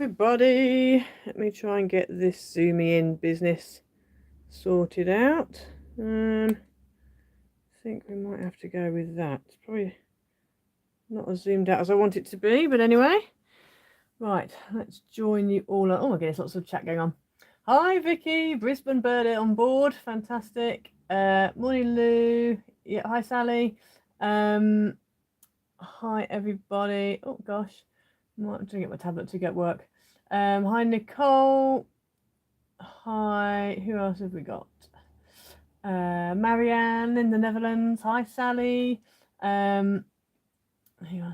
Everybody, let me try and get this zooming in business sorted out. I think we might have to go with that. It's probably not as zoomed out as I want it to be, but anyway. Right, let's join you all. Oh my goodness, lots of chat going on. Hi Vicky, Brisbane Birdie on board, fantastic. Morning Lou, yeah, hi Sally. Hi everybody. Oh gosh, I'm trying to get my tablet to get work. Hi Nicole. Hi, who else have we got? Marianne in the Netherlands. Hi, Sally. Who else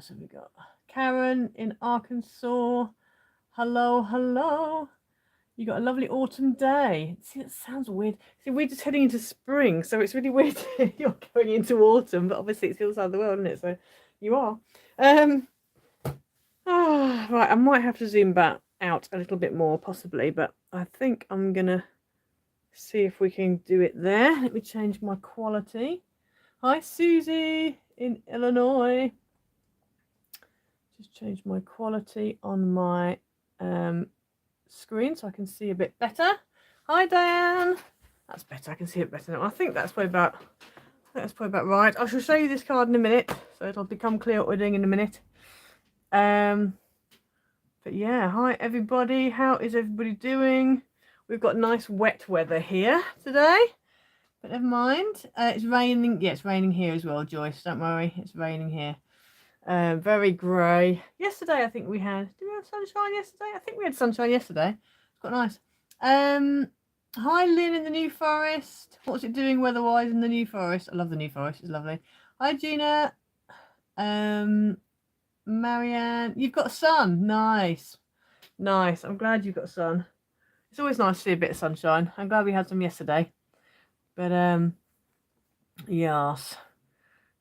have we got? Karen in Arkansas. Hello, hello. You got a lovely autumn day. See, that sounds weird. See, we're just heading into spring, so it's really weird you're going into autumn, but obviously it's the other side of the world, isn't it? So you are. Right, I might have to zoom back out a little bit more, possibly, but I think I'm gonna see if we can do it there. Let me change my quality. Hi Susie in Illinois. Just change my quality on my screen so I can see a bit better. Hi Diane. That's better. I can see it better now. I think that's probably about right. I shall show you this card in a minute, so it'll become clear what we're doing in a minute. But yeah, hi everybody. How is everybody doing? We've got nice wet weather here today, but never mind. It's raining. Yeah, it's raining here as well, Joyce. Don't worry, it's raining here. Very grey. Yesterday, I think we had. Did we have sunshine yesterday? I think we had sunshine yesterday. It's quite nice. Hi Lynn in the New Forest. What's it doing weather-wise in the New Forest? I love the New Forest. It's lovely. Hi Gina. Marianne, you've got a sun. Nice. Nice. I'm glad you've got a sun. It's always nice to see a bit of sunshine. I'm glad we had some yesterday. But yes.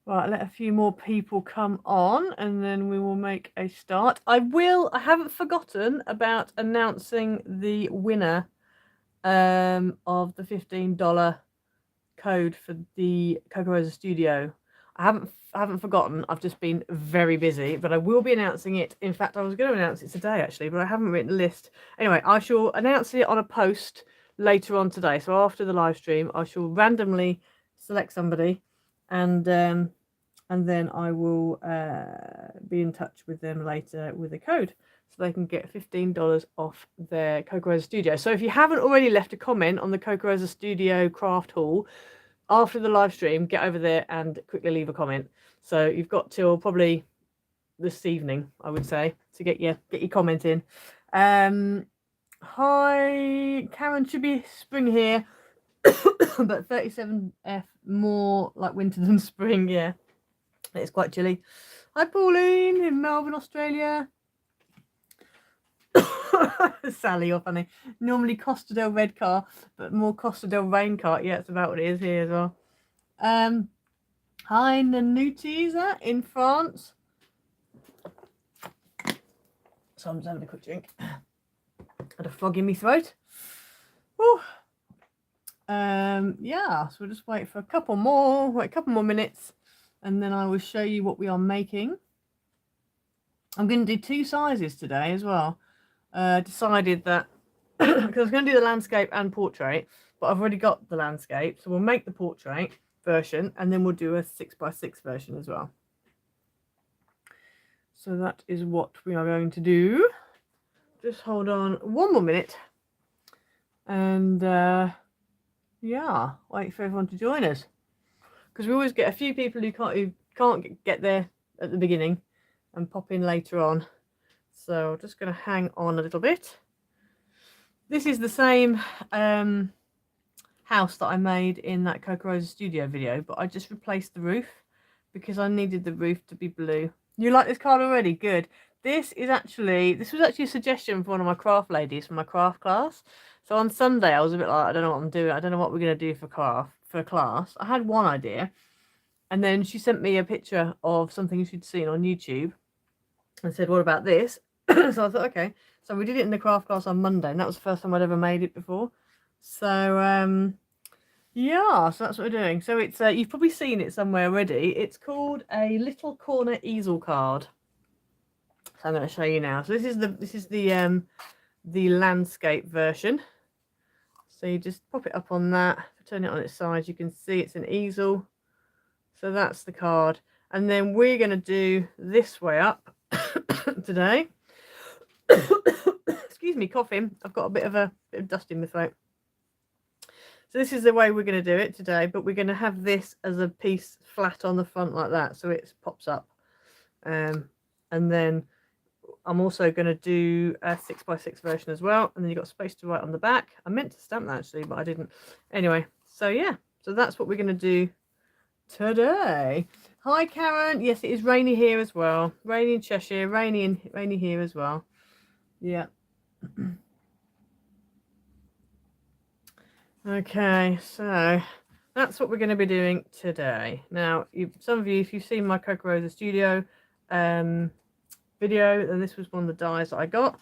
Right, let a few more people come on and then we will make a start. I haven't forgotten about announcing the winner of the $15 code for the Coco Rosa Studio. I haven't forgotten. I've just been very busy, but I will be announcing it. In fact, I was going to announce it today actually, but I haven't written the list. Anyway, I shall announce it on a post later on today. So after the live stream, I shall randomly select somebody, and then I will be in touch with them later with a code, so they can get $15 off their Coco Rosa Studio. So if you haven't already left a comment on the Coco Rosa Studio craft haul, after the live stream, get over there and quickly leave a comment. So you've got till probably this evening, I would say, to get your comment in. Hi, Karen, should be spring here, but 37F more like winter than spring. Yeah, it's quite chilly. Hi, Pauline in Melbourne, Australia. Sally, you're funny. Normally Costa del Red car, but more Costa del Rain car. Yeah, it's about what it is here as well. Hi, Nanutiza in France. So I'm just having a quick drink. Had a frog in my throat. Whew. Yeah, so we'll just wait for a couple more minutes, and then I will show you what we are making. I'm going to do 2 sizes today as well. Decided that because I was going to do the landscape and portrait, but I've already got the landscape, so we'll make the portrait version and then we'll do a 6x6 version as well. So that is what we are going to do. Just hold on one more minute, and yeah, wait for everyone to join us, because we always get a few people who can't get there at the beginning and pop in later on. So I'm just going to hang on a little bit. This is the same house that I made in that Coco Rosa Studio video, but I just replaced the roof because I needed the roof to be blue. You like this card already? Good. This was actually a suggestion for one of my craft ladies from my craft class. So on Sunday I was a bit like, I don't know what I'm doing. I don't know what we're going to do for class. I had one idea, and then she sent me a picture of something she'd seen on YouTube and said, what about this? So I thought, okay. So we did it in the craft class on Monday, and that was the first time I'd ever made it before. So yeah, so that's what we're doing. So it's you've probably seen it somewhere already. It's called a little corner easel card. So I'm going to show you now. So this is the landscape version. So you just pop it up on that, turn it on its side. You can see it's an easel. So that's the card. And then we're going to do this way up today. Excuse me, coughing. I've got a bit of dust in my throat. So this is the way we're going to do it today, but we're going to have this as a piece flat on the front like that, so it pops up. And then I'm also going to do a 6x6 version as well, and then you've got space to write on the back. I meant to stamp that actually, but I didn't. Anyway, so yeah, so that's what we're going to do today. Hi Karen. Yes, it is rainy here as well. Rainy in Cheshire, rainy here as well. Yeah. Okay, so that's what we're going to be doing today. Now, some of you, if you've seen my Coca Rosa Studio video, then this was one of the dies that I got.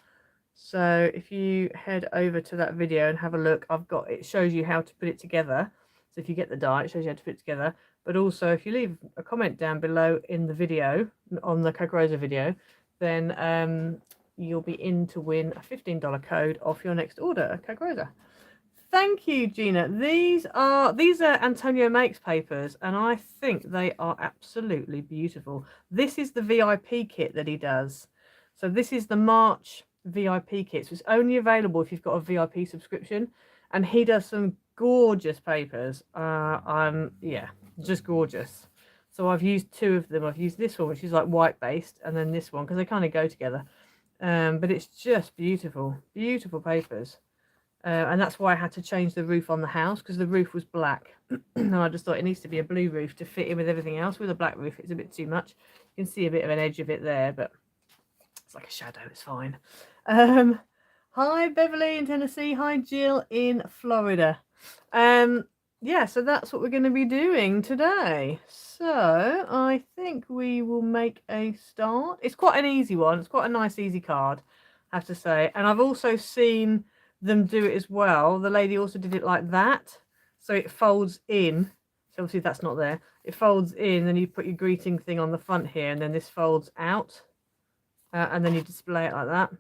So if you head over to that video and have a look, it shows you how to put it together. So if you get the die, it shows you how to put it together. But also, if you leave a comment down below in the video, on the Coca Rosa video, then you'll be in to win a $15 code off your next order at Coca Rosa. Thank you, Gina. These are Antonio Makes papers, and I think they are absolutely beautiful. This is the VIP kit that he does. So this is the March VIP kit. So it's only available if you've got a VIP subscription, and he does some gorgeous papers. Yeah, just gorgeous. So I've used two of them. I've used this one, which is like white based, and then this one because they kind of go together. But it's just beautiful, beautiful papers. And that's why I had to change the roof on the house, because the roof was black. And I just thought it needs to be a blue roof to fit in with everything else. With a black roof, it's a bit too much. You can see a bit of an edge of it there, but it's like a shadow. It's fine. Hi, Beverly in Tennessee. Hi, Jill in Florida. Yeah, so that's what we're going to be doing today. So I think we will make a start. It's quite an easy one. It's quite a nice, easy card, I have to say. And I've also seen them do it as well. The lady also did it like that, so it folds in. So obviously that's not there. It folds in, and you put your greeting thing on the front here, and then this folds out, and then you display it like that.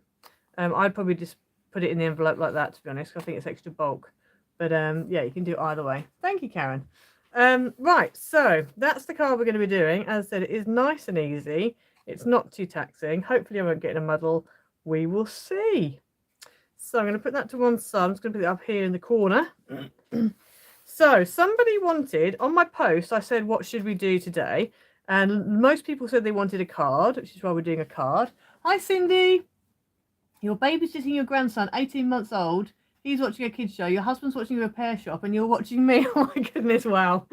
I'd probably just put it in the envelope like that, to be honest. I think it's extra bulk, but yeah, you can do it either way. Thank you, Karen. Right, so that's the card we're going to be doing. As I said, it is nice and easy. It's not too taxing. Hopefully I won't get in a muddle. We will see. So I'm going to put that to one side. I'm just going to put it up here in the corner. So somebody wanted, on my post, I said, what should we do today? And most people said they wanted a card, which is why we're doing a card. Hi, Cindy. Your babysitting your grandson, 18 months old. He's watching a kids show. Your husband's watching a repair shop, and you're watching me. Oh, my goodness. Wow.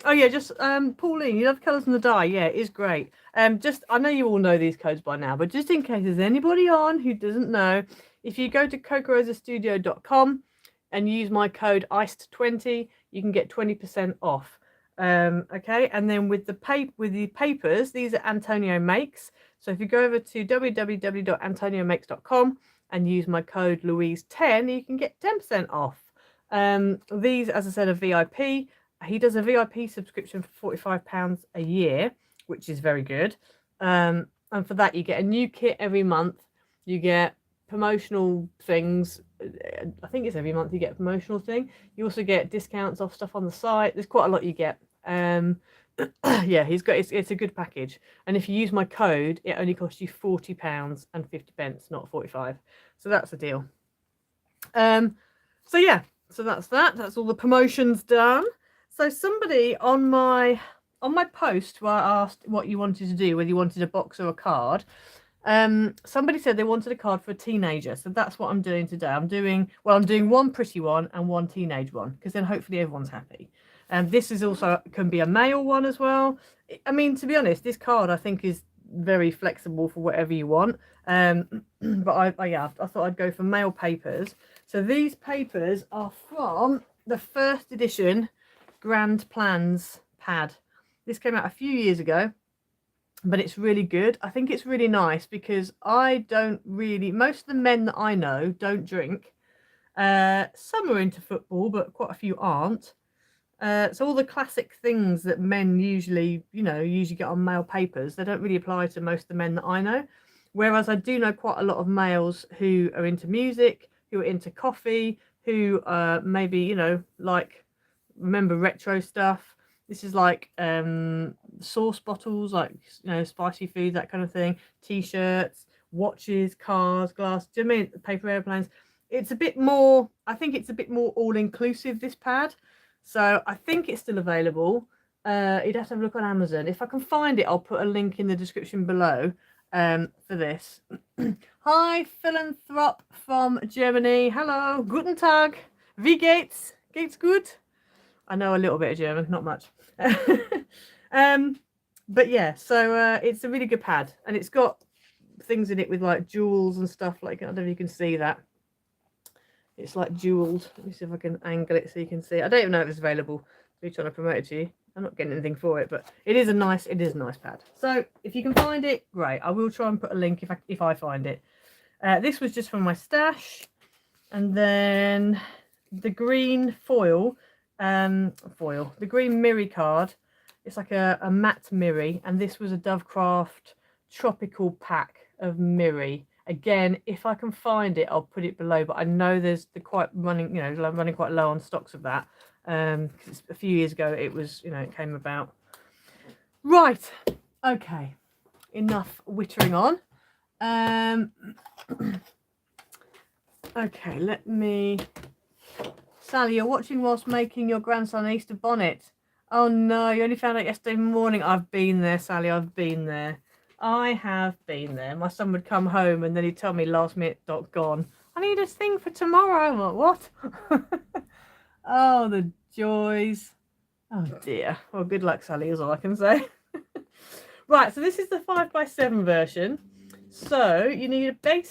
Oh yeah, just Pauline, you love colours in the dye. Yeah, it is great. Just I know you all know these codes by now, but just in case there's anybody on who doesn't know, if you go to cocarosastudio.com and use my code ICED20, you can get 20% off. Okay, and then with the papers, these are Antonio Makes. So if you go over to www.antoniomakes.com and use my code Louise10, you can get 10% off. These, as I said, are VIP. He does a VIP subscription for £45 a year, which is very good. And for that, you get a new kit every month. You get promotional things. I think it's every month you get a promotional thing. You also get discounts off stuff on the site. There's quite a lot you get. Yeah, it's a good package. And if you use my code, it only costs you £40.50, not 45. So that's the deal. So yeah, so that's that. That's all the promotions done. So somebody on my post where I asked what you wanted to do, whether you wanted a box or a card, somebody said they wanted a card for a teenager. So that's what I'm doing today. I'm doing one pretty one and one teenage one, because then hopefully everyone's happy. And this is also can be a male one as well. I mean, to be honest, this card I think is very flexible for whatever you want. But I thought I'd go for male papers. So these papers are from the first edition Grand Plans pad. This came out a few years ago, but it's really good. I think it's really nice because most of the men that I know don't drink. Some are into football, but quite a few aren't. So all the classic things that men usually, usually get on male papers, they don't really apply to most of the men that I know. Whereas I do know quite a lot of males who are into music, who are into coffee, who maybe, like, remember retro stuff. This is like sauce bottles, like, spicy food, that kind of thing. T-shirts, watches, cars, glass. Do you know what I mean? Paper airplanes. It's a bit more, I think it's a bit more all-inclusive, this pad. So I think it's still available. You'd have to have a look on Amazon. If I can find it, I'll put a link in the description below for this. Hi, Philanthrop from Germany. Hello, guten Tag. Wie geht's? Geht's gut? I know a little bit of German, not much. But yeah, so it's a really good pad, and it's got things in it with like jewels and stuff. Like, I don't know if you can see that. It's like jeweled. Let me see if I can angle it so you can see. I don't even know if it's available. I'm trying to promote it to you. I'm not getting anything for it, but it is a nice pad. So if you can find it, great. I will try and put a link if I find it. This was just from my stash, and then the green foil, the green Miri card. It's like a matte Miri, and this was a Dovecraft tropical pack of Miri. Again, if I can find it, I'll put it below. But I know they're quite running, running quite low on stocks of that. Because a few years ago it was, it came about. Right, okay, enough wittering on. Okay, let me. Sally, you're watching whilst making your grandson an Easter bonnet. Oh no, you only found out yesterday morning. I've been there, Sally. I've been there. I have been there. My son would come home and then he'd tell me last minute, Doc, gone. I need a thing for tomorrow. I'm like, what? Oh, the joys. Oh dear. Well, good luck, Sally, is all I can say. Right, so this is the 5x7 version. So you need a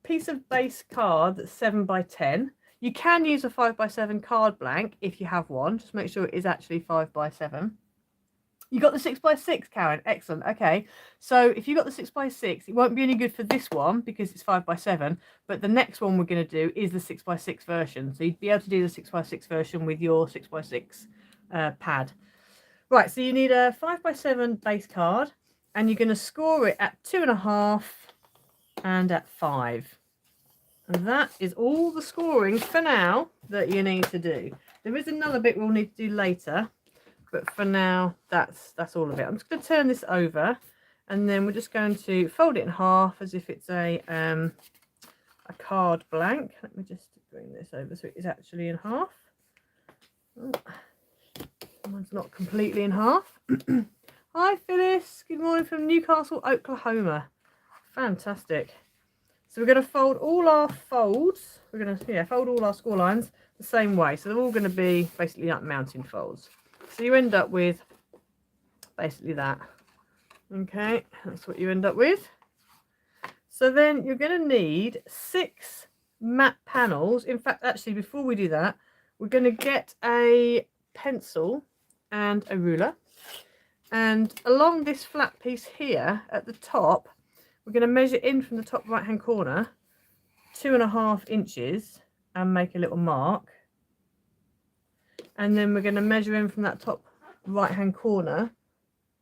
piece of base card that's 7x10. You can use a 5x7 card blank if you have one. Just make sure it is actually 5x7. You got the 6x6, Karen. Excellent. Okay. So if you got the 6x6, it won't be any good for this one because it's 5x7. But the next one we're going to do is the 6x6 version. So you'd be able to do the 6x6 version with your 6x6 pad. Right. So you need a 5x7 base card, and you're going to score it at 2.5 and at 5. And that is all the scoring for now that you need to do. There is another bit we'll need to do later. But for now, that's all of it. I'm just going to turn this over, and then we're just going to fold it in half as if it's a card blank. Let me just bring this over so it is actually in half. Oh, mine's not completely in half. Hi, Phyllis. Good morning from Newcastle, Oklahoma. Fantastic. So we're going to fold all our folds. We're going to fold all our score lines the same way. So they're all going to be basically like mountain folds. So you end up with basically that. Okay, that's what you end up with. So then you're going to need 6 matte panels. In fact, actually, before we do that, we're going to get a pencil and a ruler. And along this flat piece here at the top, we're going to measure in from the top right-hand corner 2.5 inches and make a little mark. And then we're going to measure in from that top right-hand corner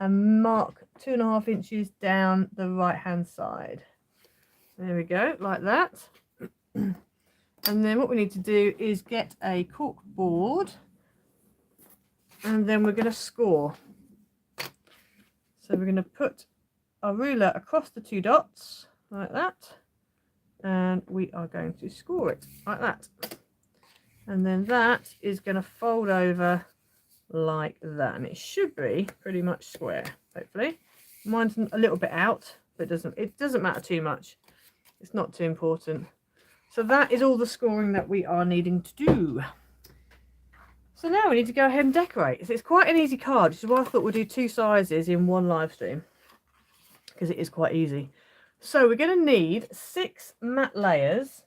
and mark 2.5 inches down the right-hand side. There we go, like that. And then what we need to do is get a cork board, and then we're going to score. So we're going to put our ruler across the 2 dots like that, and we are going to score it like that. And then that is going to fold over like that, and it should be pretty much square, hopefully. Mine's a little bit out, but it doesn't matter too much. It's not too important. So that is all the scoring that we are needing to do. So now we need to go ahead and decorate. So it's quite an easy card, which is why I thought we'd do 2 sizes in one live stream, because it is quite easy. So we're going to need 6 matte layers.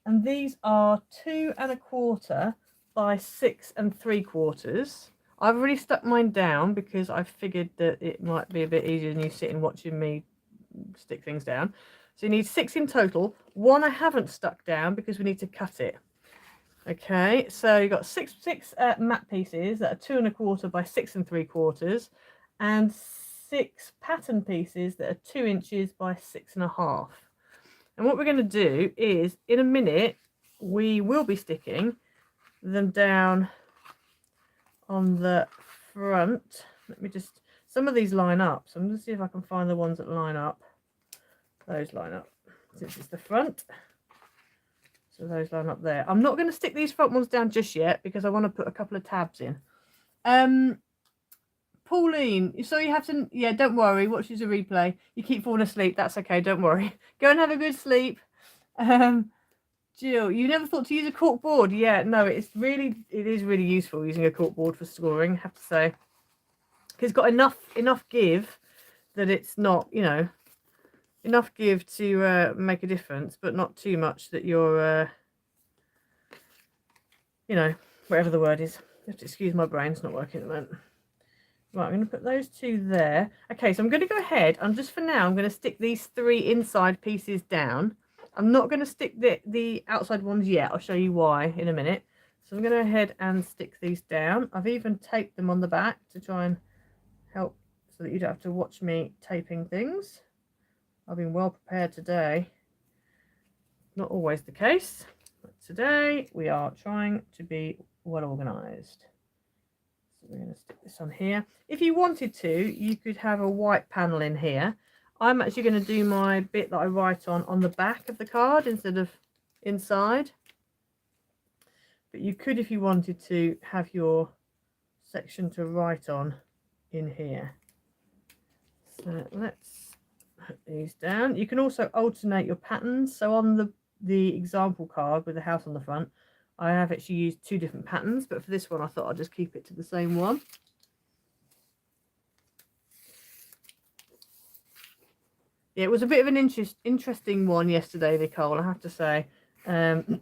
And these are 2.25 by 6.75. I've already stuck mine down because I figured that it might be a bit easier than you sitting watching me stick things down. So you need 6 in total. 1 I haven't stuck down because we need to cut it. Okay, so you've got six matte pieces that are 2 1/4 by 6 3/4, and 6 pattern pieces that are 2 inches by 6.5. And what we're going to do is, in a minute, we will be sticking them down on the front. Let me just, some of these line up, so I'm going to see if I can find the ones that line up. Those line up, since it's the front. So those line up there. I'm not going to stick these front ones down just yet because I want to put a couple of tabs in. Pauline, so you have to, yeah, don't worry, watch the replay. You keep falling asleep, that's okay, don't worry. Go and have a good sleep. Jill, you never thought to use a cork board? Yeah, no, it is really useful using a cork board for scoring, I have to say. Because it's got enough give that it's not, you know, enough give to make a difference, but not too much that you're, you know, whatever the word is. You have to excuse my brain, it's not working at the moment. Right, I'm going to put those two there. Okay, so I'm going to go ahead and just for now, I'm going to stick these 3 inside pieces down. I'm not going to stick the outside ones yet. I'll show you why in a minute. So I'm going to go ahead and stick these down. I've even taped them on the back to try and help so that you don't have to watch me taping things. I've been well prepared today. Not always the case, but today we are trying to be well organised. So we're going to stick this on here. If you wanted to, you could have a white panel in here. I'm actually going to do my bit that I write on the back of the card instead of inside. But you could, if you wanted to, have your section to write on in here. So let's put these down. You can also alternate your patterns. So on the example card with the house on the front, I have actually used 2 different patterns, but for this one I thought I'd just keep it to the same one. Yeah, it was a bit of an interesting one yesterday, Nicole, I have to say, in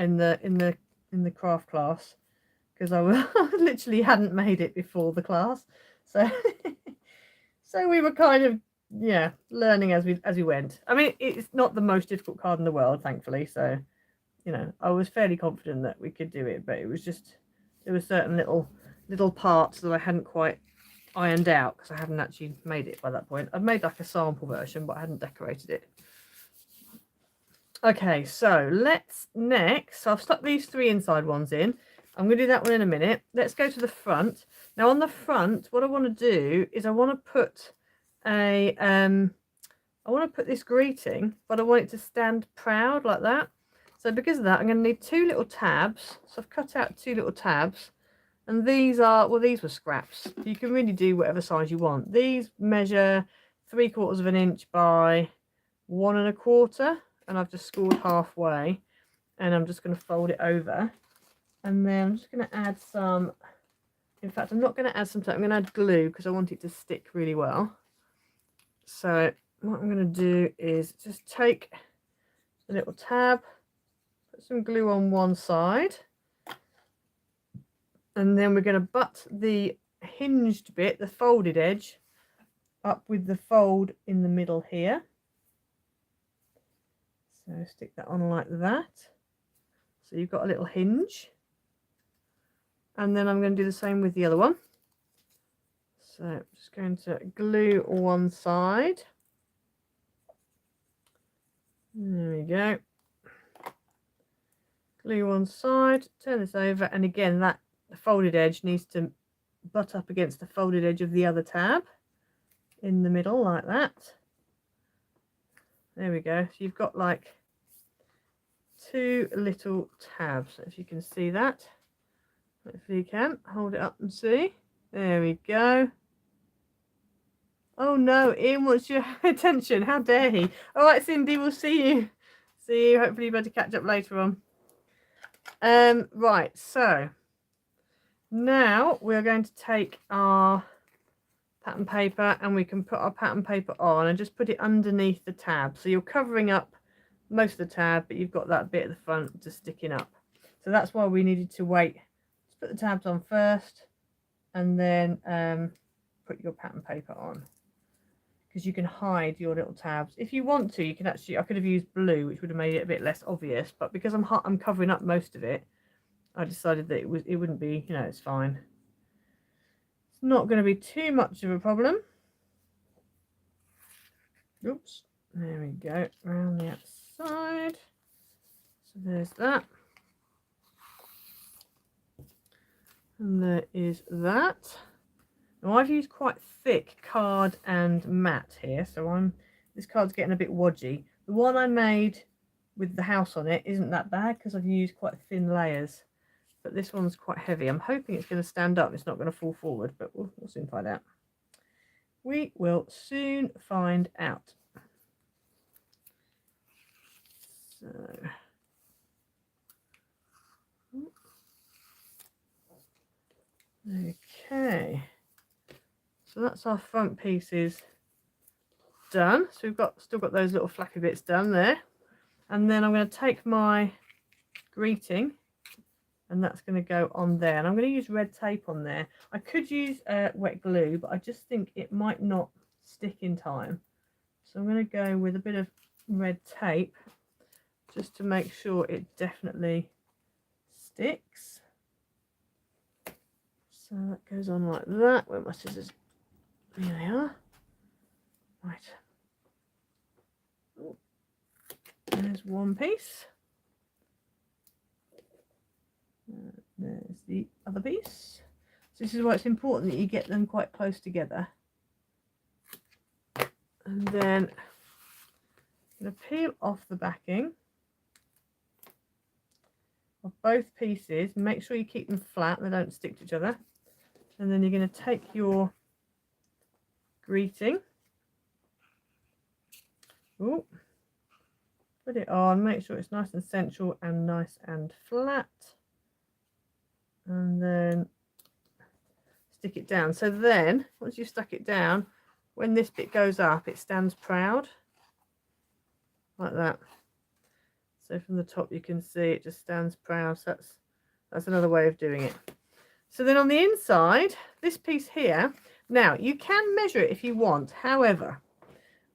the craft class, because I literally hadn't made it before the class, so so we were kind of, yeah, learning as we went. I mean, it's not the most difficult card in the world, thankfully, so you know, I was fairly confident that we could do it, but it was just, there were certain little parts that I hadn't quite ironed out because I hadn't actually made it by that point. I've made like a sample version, but I hadn't decorated it. Okay, so let's next, so I've stuck these 3 inside ones in. I'm going to do that one in a minute. Let's go to the front. Now on the front, what I want to do is I want to put a, I want to put this greeting, but I want it to stand proud like that. So because of that, I'm going to need 2 little tabs. So I've cut out 2 little tabs. And these are, well, these were scraps. You can really do whatever size you want. These measure 3/4 of an inch by 1 1/4. And I've just scored halfway. And I'm just going to fold it over. And then I'm just going to add some, in fact, I'm not going to add some, I'm going to add glue because I want it to stick really well. So what I'm going to do is just take the little tab, put some glue on one side, and then we're going to butt the hinged bit, the folded edge, up with the fold in the middle here. So stick that on like that. So you've got a little hinge. And then I'm going to do the same with the other one. So I'm just going to glue one side. There we go. Glue one side, turn this over, and again that the folded edge needs to butt up against the folded edge of the other tab in the middle like that. There we go. So you've got like 2 little tabs, if you can see that. Hopefully you can. Hold it up and see. There we go. Oh no, Ian wants your attention. How dare he? All right, Cindy, we'll see you. See you. Hopefully you better catch up later on. Right, so now we're going to take our pattern paper and we can put our pattern paper on and just put it underneath the tab. So you're covering up most of the tab, but you've got that bit at the front just sticking up. So that's why we needed to wait. Let's put the tabs on first and then put your pattern paper on, because you can hide your little tabs if you want to. You can actually, I could have used blue, which would have made it a bit less obvious, but because I'm covering up most of it, I decided that it wouldn't be, you know, it's fine. It's not going to be too much of a problem. Oops, there we go, around the outside. So there's that. And there is that. Now I've used quite thick card and matte here, so this card's getting a bit wodgy. The one I made with the house on it isn't that bad because I've used quite thin layers, but this one's quite heavy. I'm hoping it's going to stand up, it's not going to fall forward, but we'll soon find out. We will soon find out. So okay, so that's our front pieces done. So we've still got those little flappy bits done there, and then I'm going to take my greeting and that's going to go on there, and I'm going to use red tape on there. I could use wet glue, but I just think it might not stick in time, so I'm going to go with a bit of red tape just to make sure it definitely sticks. So that goes on like that. Where are my scissors? Here they are. Right. Oh, there's one piece. There's the other piece. So this is why it's important that you get them quite close together. And then I'm going to peel off the backing of both pieces. Make sure you keep them flat, they don't stick to each other. And then you're going to take your greeting. Ooh, put it on, make sure it's nice and central and nice and flat. And then stick it down. So then, once you've stuck it down, when this bit goes up, it stands proud. Like that. So from the top you can see it just stands proud. So that's another way of doing it. So then on the inside, this piece here, now you can measure it if you want. However,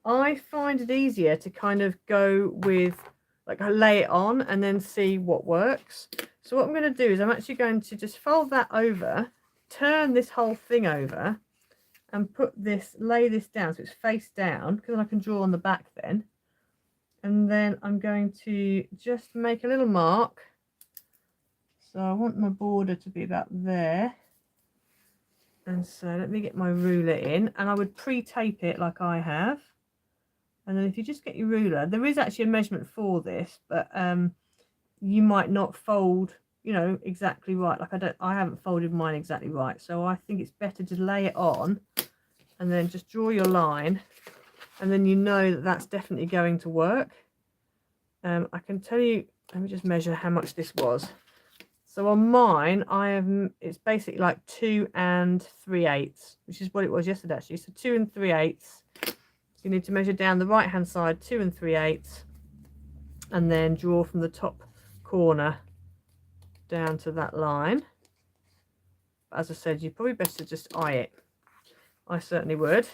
I find it easier to kind of go with, like, I lay it on and then see what works. So what I'm going to do is I'm actually going to just fold that over, turn this whole thing over and lay this down so it's face down, because then I can draw on the back then. And then I'm going to just make a little mark. So I want my border to be about there. And so let me get my ruler in, and I would pre-tape it like I have. And then if you just get your ruler, there is actually a measurement for this, but you might not fold, you know, exactly right. Like I haven't folded mine exactly right. So I think it's better to lay it on and then just draw your line, and then you know that that's definitely going to work. I can tell you, let me just measure how much this was. So on mine, it's basically like 2 3/8, which is what it was yesterday actually. So 2 3/8. You need to measure down the right hand side 2 3/8, and then draw from the top corner down to that line. But as I said, you're probably best to just eye it. I certainly would.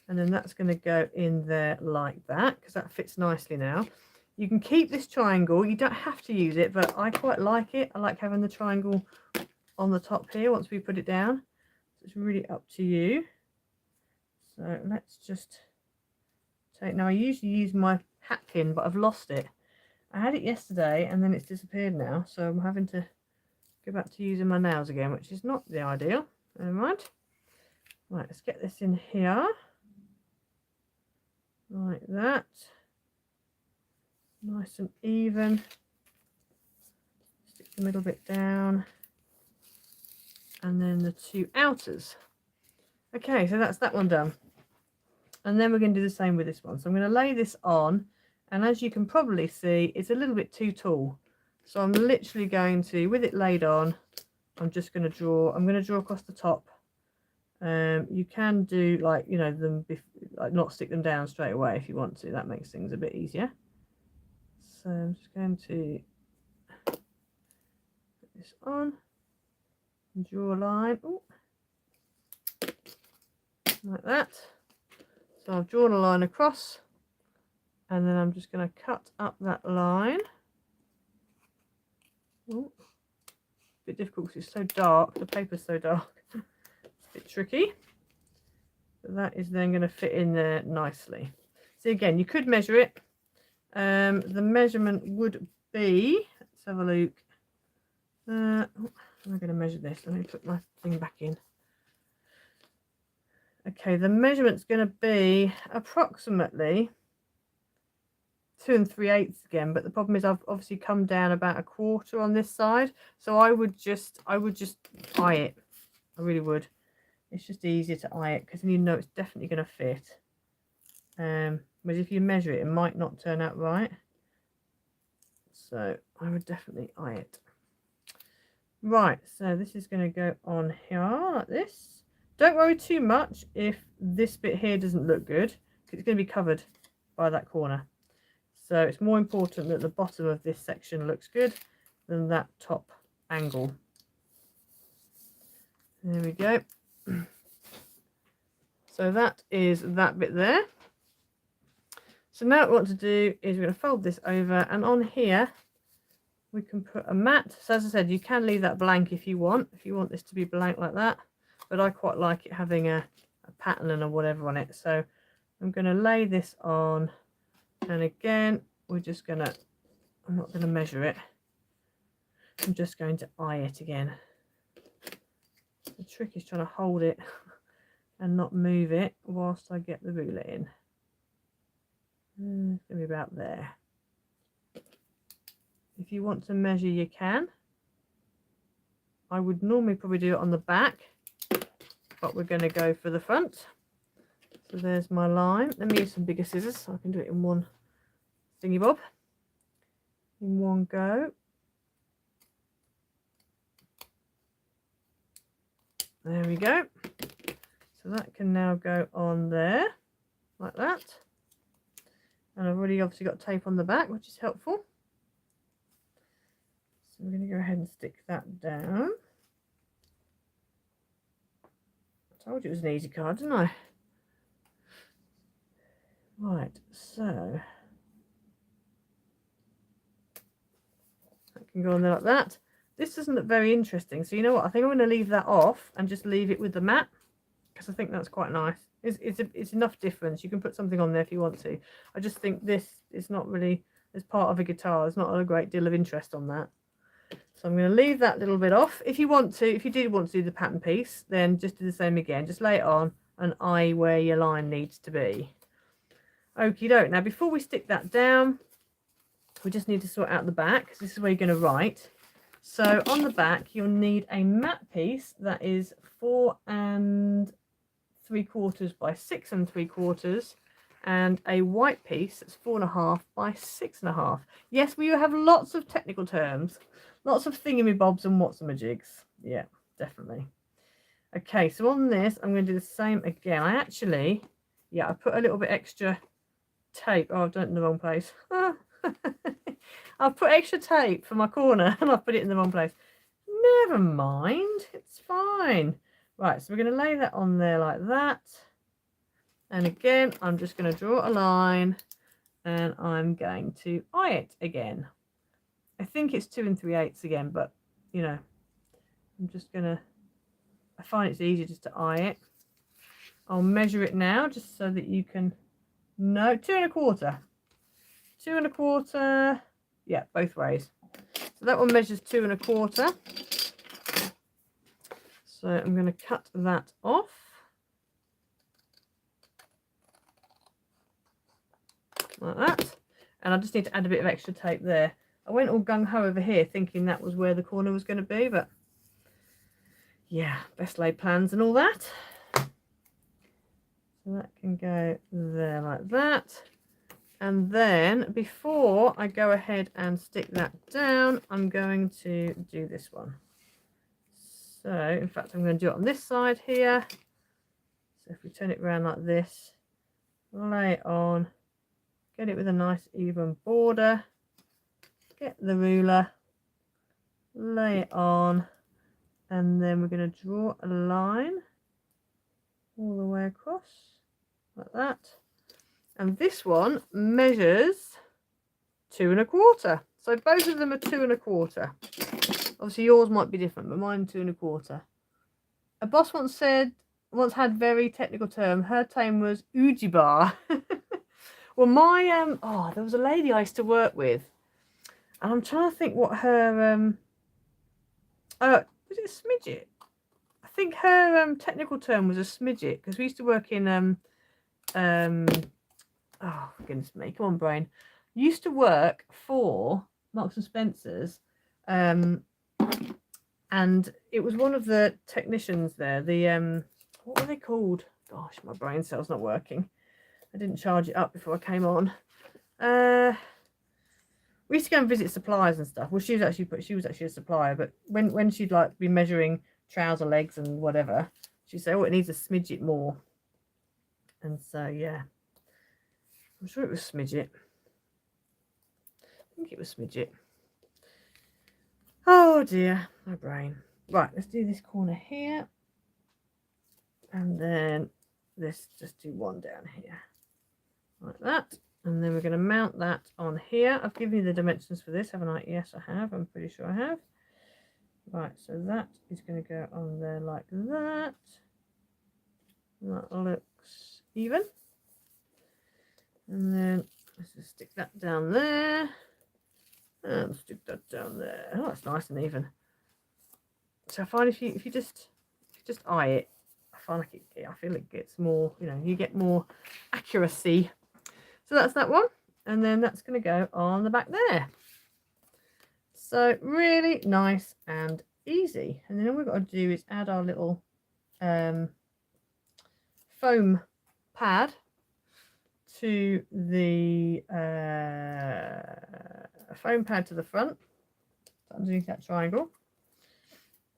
And then that's going to go in there like that, because that fits nicely now. You can keep this triangle, you don't have to use it, but I quite like it. I like having the triangle on the top here once we put it down. So it's really up to you. So let's just take, now I usually use my hat pin, but I've lost it. I had it yesterday and then it's disappeared now, so I'm having to go back to using my nails again, which is not the ideal. Never mind. Right, let's get this in here. Like that. Nice and even. Stick the middle bit down. And then the two outers. Okay, so that's that one done. And then we're going to do the same with this one. So I'm going to lay this on, and as you can probably see, it's a little bit too tall. So I'm literally going to, with it laid on, I'm just going to draw. I'm going to draw across the top. You can do, like, you know, like not stick them down straight away if you want to. That makes things a bit easier. So I'm just going to put this on and draw a line. Ooh. Like that. So I've drawn a line across, and then I'm just going to cut up that line. Ooh. a bit difficult because it's so dark. The paper's so dark. It's a bit tricky. But that is then going to fit in there nicely. So again, you could measure it. The measurement would be, let's have a look. How am I going to measure this? Let me put my thing back in. Okay, the measurement's going to be approximately 2 3/8 again, but the problem is I've obviously come down about a quarter on this side, so I would just eye it. I really would. It's just easier to eye it because then you know it's definitely going to fit. But if you measure it, it might not turn out right. So I would definitely eye it. Right, so this is going to go on here like this. Don't worry too much if this bit here doesn't look good, because it's going to be covered by that corner. So it's more important that the bottom of this section looks good than that top angle. There we go. So that is that bit there. So now what we want to do is we're going to fold this over, and on here we can put a mat. So as I said, you can leave that blank if you want this to be blank like that, but I quite like it having a pattern or whatever on it. So I'm going to lay this on, and again we're just going to, I'm not going to measure it, I'm just going to eye it again. The trick is trying to hold it and not move it whilst I get the ruler in. It's going to be about there. If you want to measure, you can. I would normally probably do it on the back, but we're going to go for the front. So there's my line. Let me use some bigger scissors so I can do it in one thingy bob, in one go. There we go. So that can now go on there like that. And I've already obviously got tape on the back, which is helpful. So we're going to go ahead and stick that down. I told you it was an easy card, didn't I? Right, so that can go on there like that. This doesn't look very interesting, so you know what? I think I'm going to leave that off and just leave it with the mat, because I think that's quite nice. It's enough difference. You can put something on there if you want to. I just think this is not really, as part of a guitar, there's not a great deal of interest on that. So I'm going to leave that little bit off. If you want to, if you did want to do the pattern piece, then just do the same again. Just lay it on and eye where your line needs to be. Okie doke. Now before we stick that down, we just need to sort out the back, because this is where you're going to write. So on the back you'll need a mat piece that is 4 3/4 by 6 3/4, and a white piece that's 4.5 by 6.5. Yes, we have lots of technical terms, lots of thingamybobs and whatsamajigs. Yeah, definitely. Okay, so on this I'm going to do the same again. I put a little bit extra tape. Oh, I've done it in the wrong place. I've put extra tape for my corner and I've put it in the wrong place. Never mind, it's fine. Right, so we're going to lay that on there like that. And again, I'm just going to draw a line and I'm going to eye it again. I think it's 2 3/8 again, but you know, I'm just going to, I find it's easier just to eye it. I'll measure it now just so that you can know. 2 1/4. 2 1/4. Yeah, both ways. So that one measures 2 1/4. So I'm going to cut that off. Like that. And I just need to add a bit of extra tape there. I went all gung-ho over here thinking that was where the corner was going to be, but yeah, best laid plans and all that. So that can go there like that. And then before I go ahead and stick that down, I'm going to do this one. So in fact, I'm going to do it on this side here. So if we turn it around like this, lay it on, get it with a nice even border, get the ruler, lay it on, and then we're going to draw a line all the way across like that. And this one measures 2 1/4. So both of them are 2 1/4. Obviously yours might be different, but mine 2 1/4. A boss once had very technical term. Her term was Ujibar. Well, my there was a lady I used to work with, and I'm trying to think what her was it a smidget? I think her technical term was a smidget, because we used to work in oh goodness me, come on brain. Used to work for Marks and Spencer's, and it was one of the technicians there. The what were they called? Gosh, my brain cell's not working. I didn't charge it up before I came on. We used to go and visit suppliers and stuff. Well, she was actually a supplier, but when she'd like be measuring trouser legs and whatever, she'd say, "Oh, it needs a smidget more." And so yeah, I'm sure it was smidget. I think it was smidget. Oh dear, my brain. Right, let's do this corner here, and then let's just do one down here, like that. And then we're going to mount that on here. I've given you the dimensions for this, haven't I? Yes, I have. I'm pretty sure I have. Right, so that is going to go on there like that. That looks even. And then let's just stick that down there. And stick that down there. Oh, that's nice and even. So I find if you just eye it, I feel it gets more, you get more accuracy. So that's that one, and then that's going to go on the back there. So really nice and easy. And then all we've got to do is add our little foam pad to the front, underneath that triangle,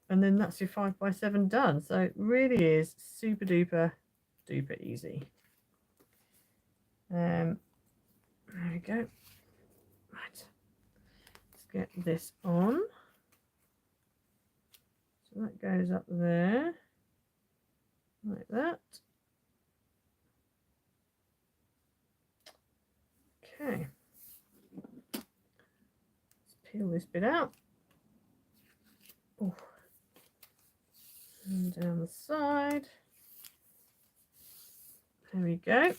and then that's your 5x7 done. So it really is super duper easy. There we go. Right, let's get this on. So that goes up there like that. Okay, let's peel this bit out. Oh. And down the side. There we go.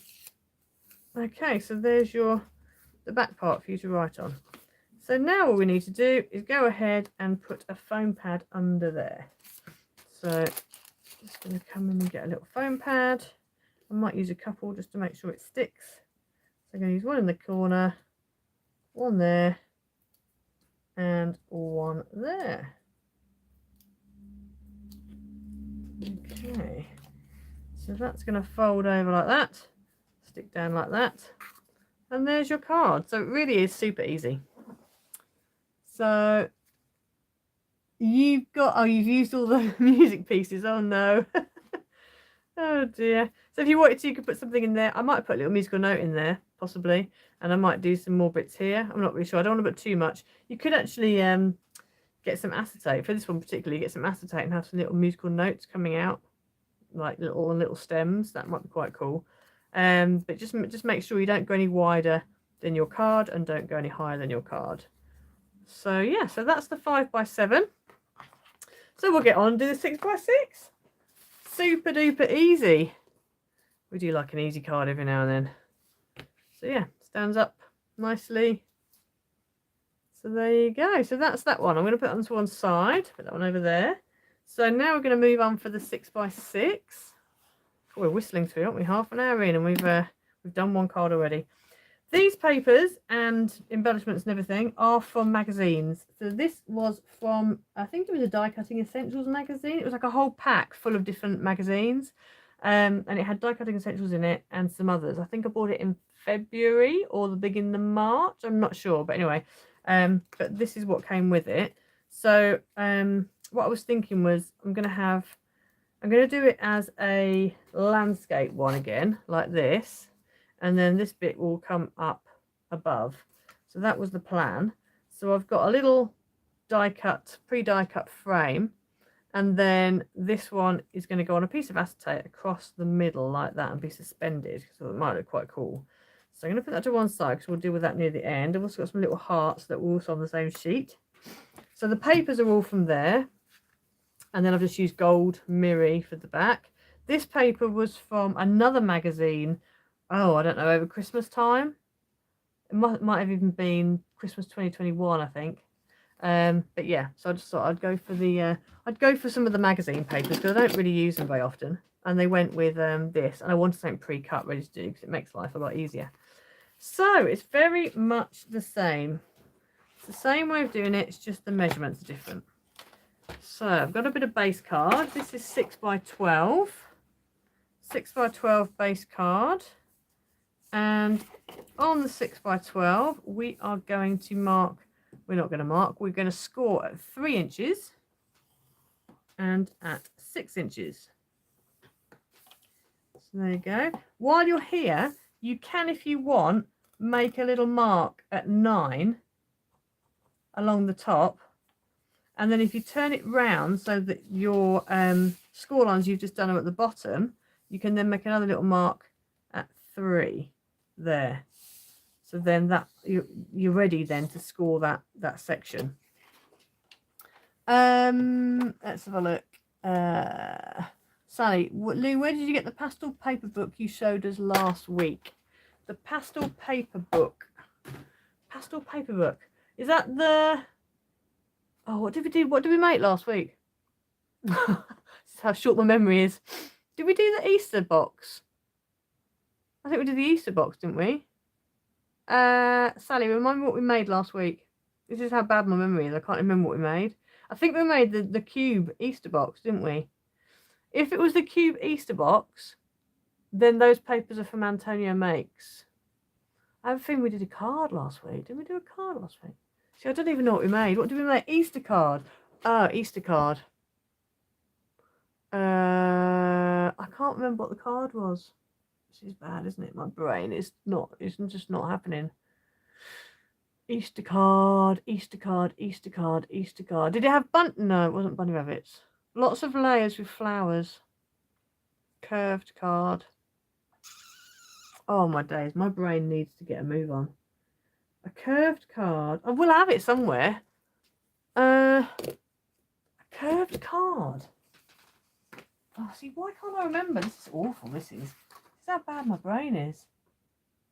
Okay, so there's the back part for you to write on. So now all we need to do is go ahead and put a foam pad under there. So just going to come in and get a little foam pad. I might use a couple just to make sure it sticks. So I'm going to use one in the corner, one there, and one there. Okay, so that's going to fold over like that, stick down like that, and there's your card. So it really is super easy. So you've used all the music pieces. Oh no. Oh dear. So if you wanted to, you could put something in there. I might put a little musical note in there, possibly, and I might do some more bits here. I'm not really sure. I don't want to put too much. You could actually get some acetate for this one particularly. Get some acetate and have some little musical notes coming out, like little stems. That might be quite cool. But just make sure you don't go any wider than your card and don't go any higher than your card. So yeah, so that's the 5x7. So we'll get on and do the 6x6. Super duper easy. We do like an easy card every now and then. So yeah, stands up nicely. So there you go. So that's that one. I'm going to put that onto one side. Put that one over there. So now we're going to move on for the 6x6. Oh, we're whistling through, aren't we? Half an hour in, and we've done one card already. These papers and embellishments and everything are from magazines. So this was from, I think it was a Die Cutting Essentials magazine. It was like a whole pack full of different magazines. And it had Die Cutting Essentials in it and some others. I think I bought it in February or the beginning of March. I'm not sure. But anyway, but this is what came with it. So what I was thinking was I'm going to do it as a landscape one again, like this. And then this bit will come up above. So that was the plan. So I've got a little pre-die cut frame, and then this one is going to go on a piece of acetate across the middle like that and be suspended. So it might look quite cool. So I'm going to put that to one side because we'll deal with that near the end. I've also got some little hearts that were also on the same sheet. So the papers are all from there. And then I've just used gold Miri for the back. This paper was from another magazine. Oh, I don't know, over Christmas time. It might have even been Christmas 2021, I think. But yeah, so I just thought I'd go for some of the magazine papers because I don't really use them very often. And they went with this, and I wanted something pre-cut ready to do because it makes life a lot easier. So it's very much the same. It's the same way of doing it, it's just the measurements are different. So I've got a bit of base card. This is 6x12. 6x12 base card. And on the 6x12, we are going to mark, we're going to score at 3 inches and at 6 inches. So there you go. While you're here, you can, if you want, make a little mark at 9 along the top. And then if you turn it round so that your score lines you've just done are at the bottom, you can then make another little mark at 3 there. So then that you're ready then to score that section. Let's have a look. Sally, Lou, where did you get the pastel paper book you showed us last week? The pastel paper book. Pastel paper book. Is that the... Oh, what did we do? What did we make last week? This is how short my memory is. Did we do the Easter box? I think we did the Easter box, didn't we? Sally, remind me what we made last week. This is how bad my memory is. I can't remember what we made. I think we made the cube Easter box, didn't we? If it was the cube Easter box, then those papers are from Antonio Makes. I have a feeling we did a card last week. Did we do a card last week? See, I don't even know what we made. What did we make? Easter card. Oh, Easter card. I can't remember what the card was. This is bad, isn't it? My brain is not, it's just not happening. Easter card, Easter card, Easter card, Easter card. Did it have no, it wasn't bunny rabbits. Lots of layers with flowers. Curved card. Oh my days, my brain needs to get a move on. A curved card. I will have it somewhere. A curved card. Oh, see, why can't I remember? This is awful. This is how bad my brain is.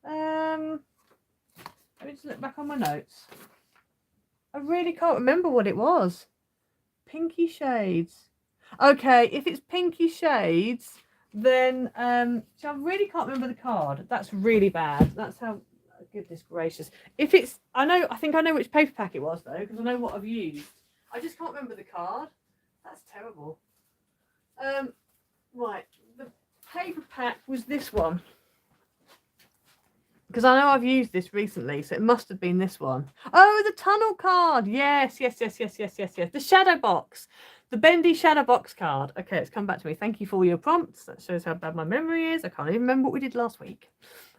Let me just look back on my notes. I really can't remember what it was. Pinky shades. Okay, if it's pinky shades, then so I really can't remember the card. That's really bad. That's how. Goodness gracious. If it's, I think I know which paper pack it was though, because I know what I've used. I just can't remember the card. That's terrible. Right, the paper pack was this one. Because I know I've used this recently, so it must have been this one. Oh, the tunnel card. Yes. The shadow box. The bendy shadow box card. Okay, it's come back to me. Thank you for all your prompts. That shows how bad my memory is. I can't even remember what we did last week.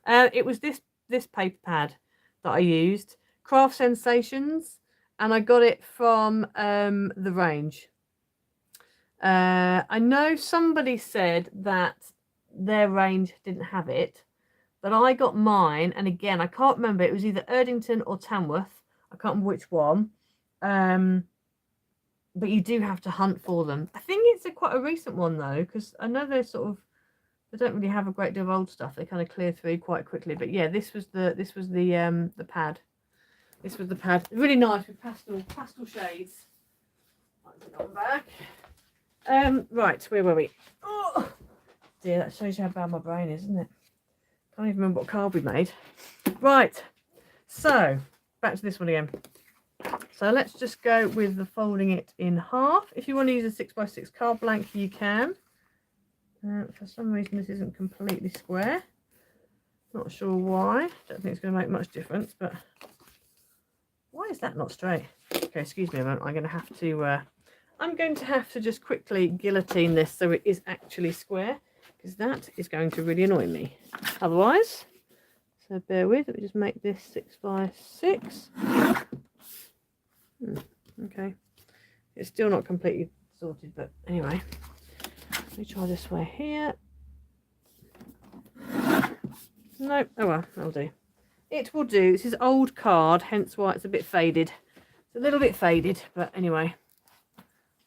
It was this paper pad that I used, Craft Sensations, and I got it from the range. I know somebody said that their range didn't have it, but I got mine, and again, I can't remember, it was either Erdington or Tamworth, I can't remember which one, but you do have to hunt for them. I think it's quite a recent one though, because I know they're sort of, they don't really have a great deal of old stuff. They kind of clear through quite quickly. But yeah, this was the pad. This was the pad. Really nice with pastel shades. I'll put it on back. Right, where were we? Oh dear, that shows you how bad my brain is, isn't it? Can't even remember what card we made. Right, so back to this one again. So let's just go with the folding it in half. If you want to use a 6x6 card blank, you can. For some reason this isn't completely square. Not sure why. Don't think it's going to make much difference, but why is that not straight? Okay, excuse me a moment. I'm going to have to just quickly guillotine this so it is actually square, because that is going to really annoy me otherwise. So bear with, let me just make this 6x6. Okay, it's still not completely sorted, but anyway. Let me try this way here. Nope. Oh well, that'll do. It will do. This is old card, hence why it's a bit faded. It's a little bit faded, but anyway,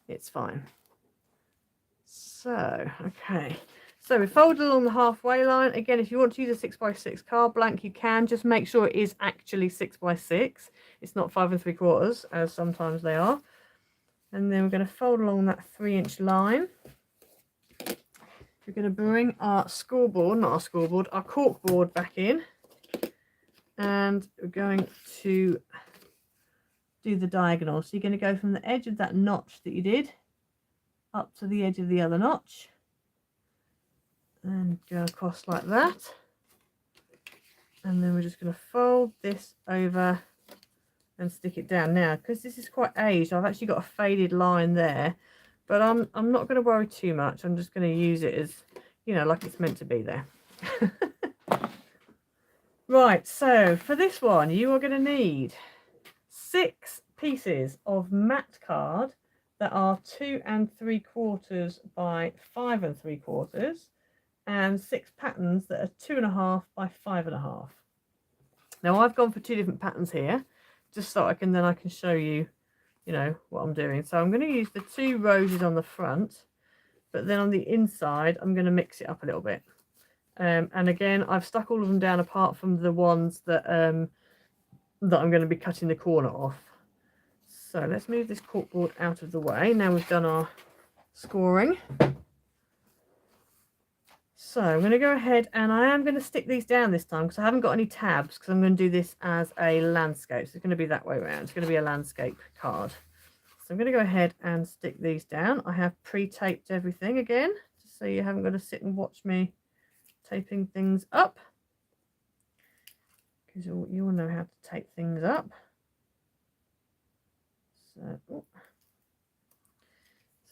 it's fine. So, okay. So we fold along the halfway line. Again, if you want to use a 6x6 card blank, you can. Just make sure it is actually 6x6. It's not 5 3/4, as sometimes they are. And then we're going to fold along that 3-inch line. We're going to bring our scoreboard, not our scoreboard, our corkboard back in. And we're going to do the diagonal. So you're going to go from the edge of that notch that you did up to the edge of the other notch. And go across like that. And then we're just going to fold this over and stick it down. Now, because this is quite aged, I've actually got a faded line there, but I'm not going to worry too much. I'm just going to use it as, you know, like it's meant to be there. Right, so for this one, you are going to need 6 pieces of matte card that are 2 3/4 by 5 3/4, and 6 patterns that are 2.5 by 5.5. Now I've gone for 2 different patterns here, just so I can show you, you know, what I'm doing. So I'm going to use the 2 roses on the front, but then on the inside I'm going to mix it up a little bit. And again, I've stuck all of them down apart from the ones that that I'm going to be cutting the corner off. So let's move this corkboard out of the way. Now we've done our scoring. So I'm going to go ahead and I am going to stick these down this time because I haven't got any tabs, because I'm going to do this as a landscape. So it's going to be that way around. It's going to be a landscape card. So I'm going to go ahead and stick these down. I have pre-taped everything again, just so you haven't got to sit and watch me taping things up, because you'll know how to tape things up. So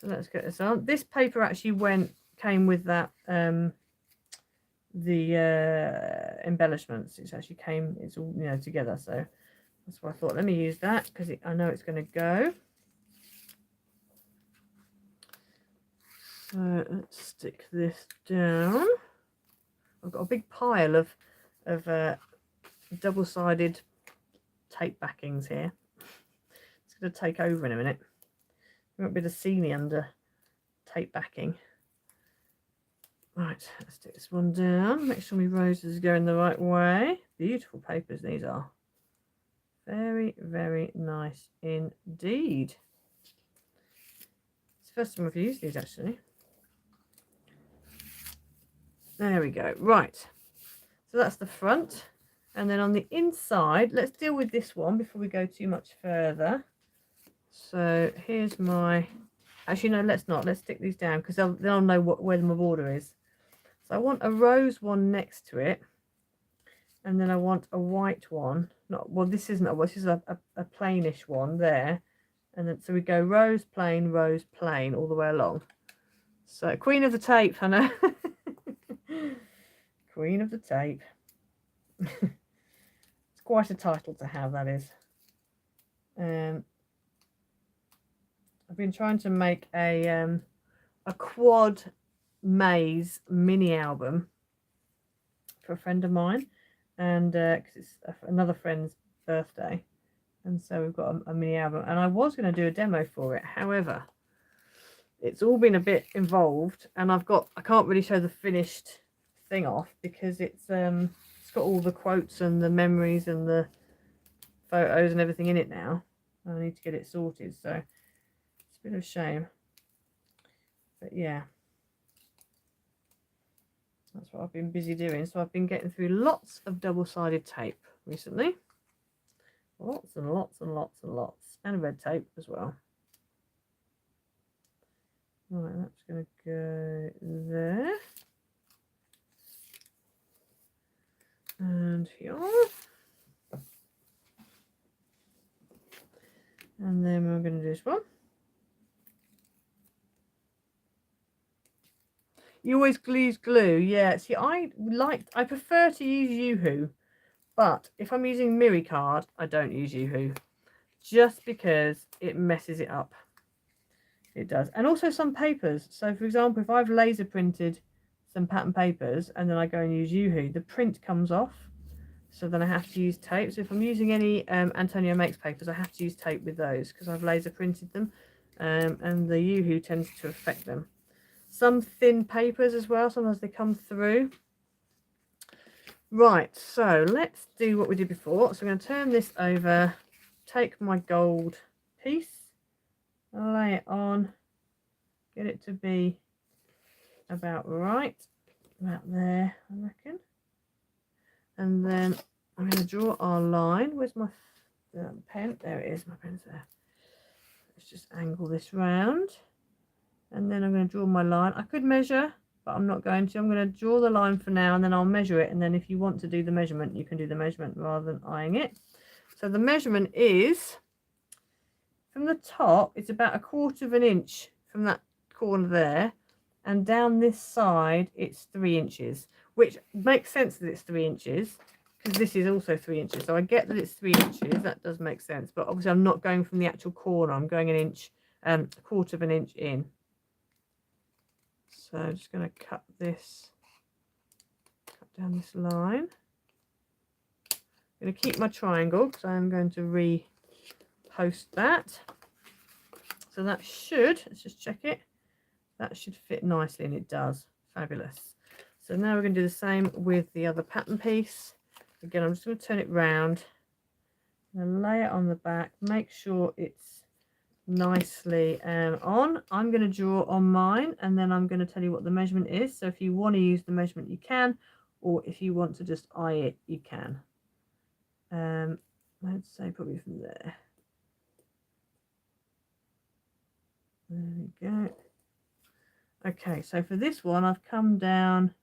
let's get this on. This paper actually came with that the embellishments. It's all, you know, together, so that's why I thought let me use that, because I know it's going to go. So let's stick this down. I've got a big pile of double-sided tape backings here. It's going to take over in a minute. You won't be able to see me under tape backing. Right, let's take this one down. Make sure my roses are going the right way. Beautiful papers these are. Very, very nice indeed. It's the first time I've used these actually. There we go. Right. So that's the front. And then on the inside, let's deal with this one before we go too much further. So here's my... Actually, no, let's not. Let's stick these down, because then I'll know where my border is. So I want a rose one next to it, and then I want a white one. Well, this isn't this is a plainish one there, and then so we go rose, plain, all the way along. So Queen of the Tape, Hannah. Queen of the Tape. It's quite a title to have, that is. I've been trying to make a quad maze mini album for a friend of mine, and because it's another friend's birthday, and so we've got a mini album, and I was going to do a demo for it. However, it's all been a bit involved, and I can't really show the finished thing off because it's got all the quotes and the memories and the photos and everything in it now. I need to get it sorted, so it's a bit of a shame, but yeah. That's what I've been busy doing. So I've been getting through lots of double-sided tape recently. Lots and lots and lots and lots. And red tape as well. Right, that's going to go there. And here. And then we're going to do this one. You always use glue, yeah. See, I prefer to use Yoo-Hoo, but if I'm using Miri card, I don't use Yoo-Hoo, just because it messes it up. It does, and also some papers. So, for example, if I've laser printed some pattern papers and then I go and use Yoo-Hoo, the print comes off. So then I have to use tape. So if I'm using any Antonio Makes papers, I have to use tape with those because I've laser printed them, and the Yoo-hoo tends to affect them. Some thin papers as well, sometimes they come through. Right, so let's do what we did before. So I'm going to turn this over, take my gold piece, lay it on, get it to be about right, about there, I reckon. And then I'm going to draw our line. Where's my pen? There it is, my pen's there. Let's just angle this round. And then I'm going to draw my line. I could measure, but I'm not going to. I'm going to draw the line for now, and then I'll measure it. And then if you want to do the measurement, you can do the measurement rather than eyeing it. So the measurement is, from the top, it's about 1/4 of an inch from that corner there. And down this side, it's 3 inches, which makes sense that it's 3 inches. Because this is also 3 inches, so I get that it's 3 inches. That does make sense, but obviously I'm not going from the actual corner. I'm going an inch, 1/4 of an inch in. So I'm just going to cut down this line. I'm going to keep my triangle because I'm going to repost that. So that should, let's just check it. That should fit nicely, and it does. Fabulous. So now we're going to do the same with the other pattern piece. Again, I'm just going to turn it round. I'm going to lay it on the back. Make sure it's nicely on. I'm going to draw on mine, and then I'm going to tell you what the measurement is. So if you want to use the measurement, you can, or if you want to just eye it, you can. Let's say probably from there. There we go. Okay, so for this one, I've come down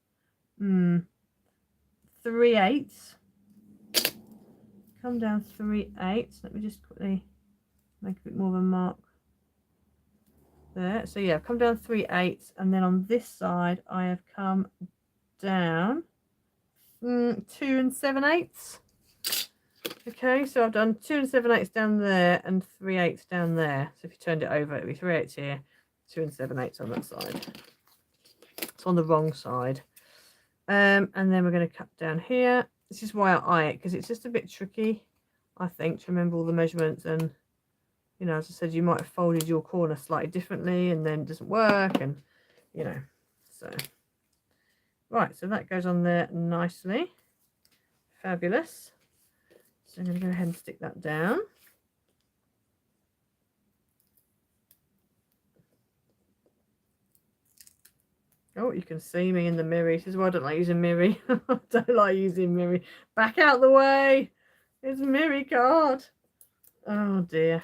3/8. Come down 3/8. Let me just quickly make a bit more of a mark there. So yeah, I've come down 3/8, and then on this side I have come down 2 7/8. Okay, so I've done 2 7/8 down there and 3/8 down there. So if you turned it over, it'd be 3/8 here, 2 7/8 on that side. It's on the wrong side. And then we're going to cut down here. This is why I eye it, because it's just a bit tricky, I think, to remember all the measurements. And you know, as I said, you might have folded your corner slightly differently and then it doesn't work, and you know, so right, so that goes on there nicely. Fabulous. So I'm going to go ahead and stick that down. Oh, you can see me in the mirror. This is why I don't like using mirror. I don't like using mirror. Back out the way. It's a mirror card. Oh dear.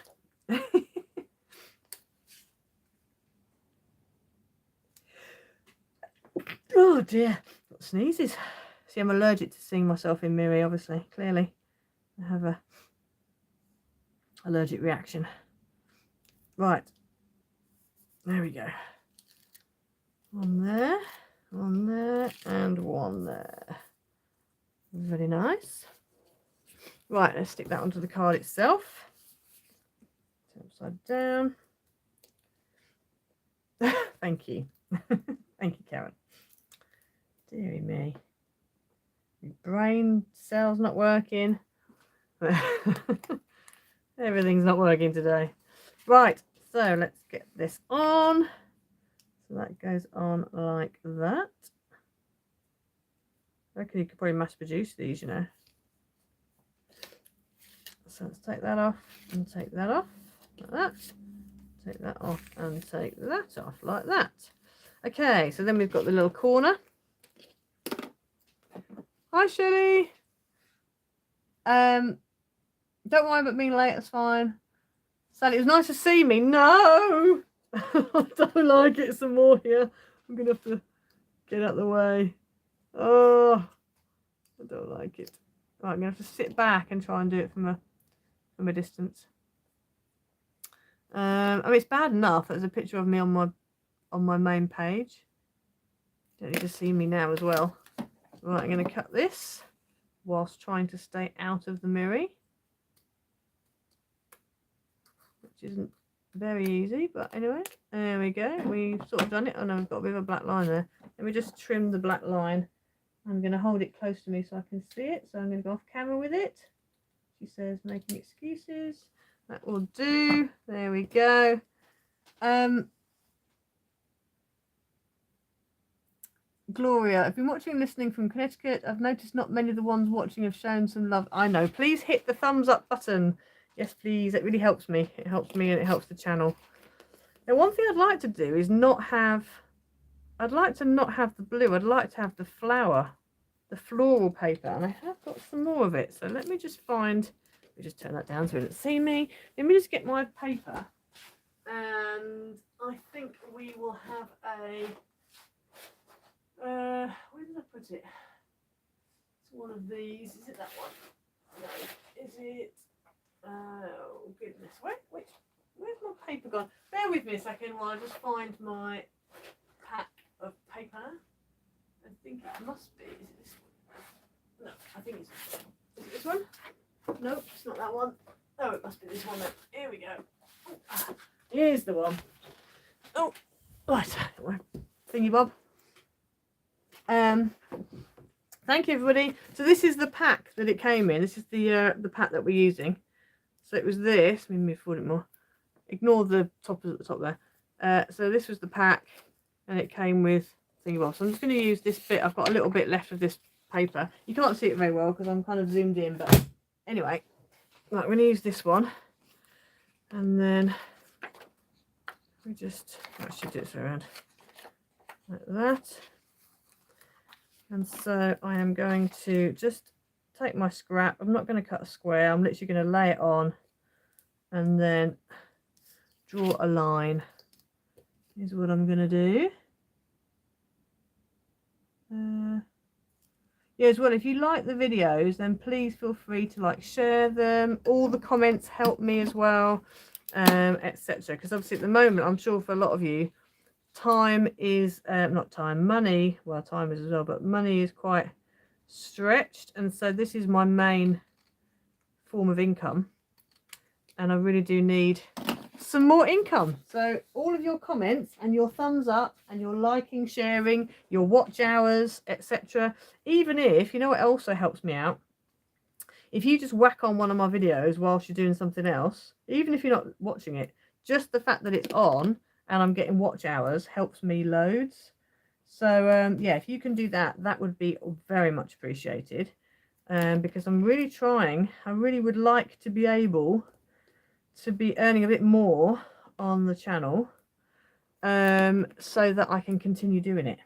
Oh dear. Got sneezes. See, I'm allergic to seeing myself in mirror, obviously. Clearly. I have a allergic reaction. Right. There we go. One there, and one there. Very nice. Right, let's stick that onto the card itself. Upside down. Thank you. Thank you, Karen. Deary me. My brain cells not working. Everything's not working today. Right, so let's get this on. So that goes on like that. I reckon you could probably mass produce these, you know. So let's take that off and take that off like that. Take that off and take that off like that. Okay, so then we've got the little corner. Hi, Shelley. Don't worry about being late, it's fine. Sally, it was nice to see me. No! I don't like it some more here. I'm going to have to get out of the way. Oh, I don't like it. Right, I'm going to have to sit back and try and do it from a distance. I mean, it's bad enough. There's a picture of me on my main page. Don't need to see me now as well. Right, I'm going to cut this whilst trying to stay out of the mirror, which isn't very easy, but anyway, there we go. We've sort of done it. Oh no, we've got a bit of a black line there. Let me just trim the black line I'm going to hold it close to me so I can see it. So I'm going to go off camera with it. She says making excuses. That will do. There we go. Gloria, I've been watching and listening from Connecticut. I've noticed not many of the ones watching have shown some love. I know. Please hit the thumbs up button. Yes, please. It really helps me. It helps me and it helps the channel. Now, one thing I'd like to do is not have... I'd like to not have the blue. I'd like to have the flower, the floral paper. And I have got some more of it. So let me just find... Let me just turn that down so you don't see me. Let me just get my paper. And I think we will have a... where did I put it? It's one of these. Is it that one? No. Is it? Oh goodness. Where's my paper gone? Bear with me a second while I just find my pack of paper. I think it must be. Is it this one? No, I think it's this one. Is it this one? No, it's not that one. Oh, it must be this one then. Here we go. Here's the one. Oh, right. Thingy bob. Thank you everybody. So this is the pack that it came in. This is the pack that we're using. So it was this. Let me move forward a bit more. Ignore the top at the top there. So this was the pack, and it came with thingy bob. So I'm just going to use this bit. I've got a little bit left of this paper. You can't see it very well because I'm kind of zoomed in, but anyway, right, we're going to use this one, and then we just actually do this around like that. And so I am going to just take my scrap. I'm not going to cut a square. I'm literally going to lay it on and then draw a line. Is what I'm going to do. Yeah, as well, if you like the videos, then please feel free to like share them. All the comments help me as well, etc. Because obviously at the moment, I'm sure for a lot of you, time is not time, money, well, time is as well, but money is quite stretched, and so this is my main form of income, and I really do need some more income. So all of your comments and your thumbs up and your liking, sharing, your watch hours, etc. Even if, you know what also helps me out, if you just whack on one of my videos whilst you're doing something else, even if you're not watching it, just the fact that it's on and I'm getting watch hours helps me loads. So yeah, if you can do that, that would be very much appreciated, because I'm really trying. I really would like to be able to be earning a bit more on the channel, so that I can continue doing it,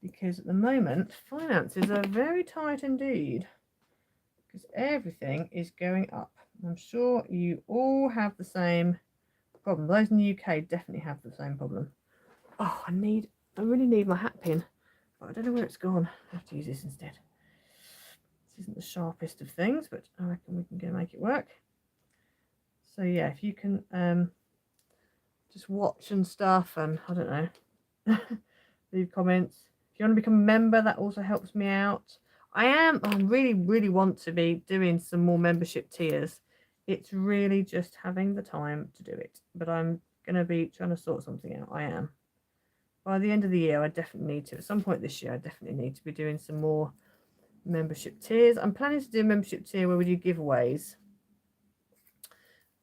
because at the moment finances are very tight indeed, because everything is going up. I'm sure you all have the same problem. Those in the UK definitely have the same problem. Oh, I really need my hat pin, but I don't know where it's gone. I have to use this instead. This isn't the sharpest of things, but I reckon we can go make it work. So yeah, if you can just watch and stuff, and I don't know, leave comments. If you want to become a member, that also helps me out. I really want to be doing some more membership tiers. It's really just having the time to do it, but I'm going to be trying to sort something out. I am. By the end of the year, I definitely need to. At some point this year, I definitely need to be doing some more membership tiers. I'm planning to do a membership tier where we do giveaways.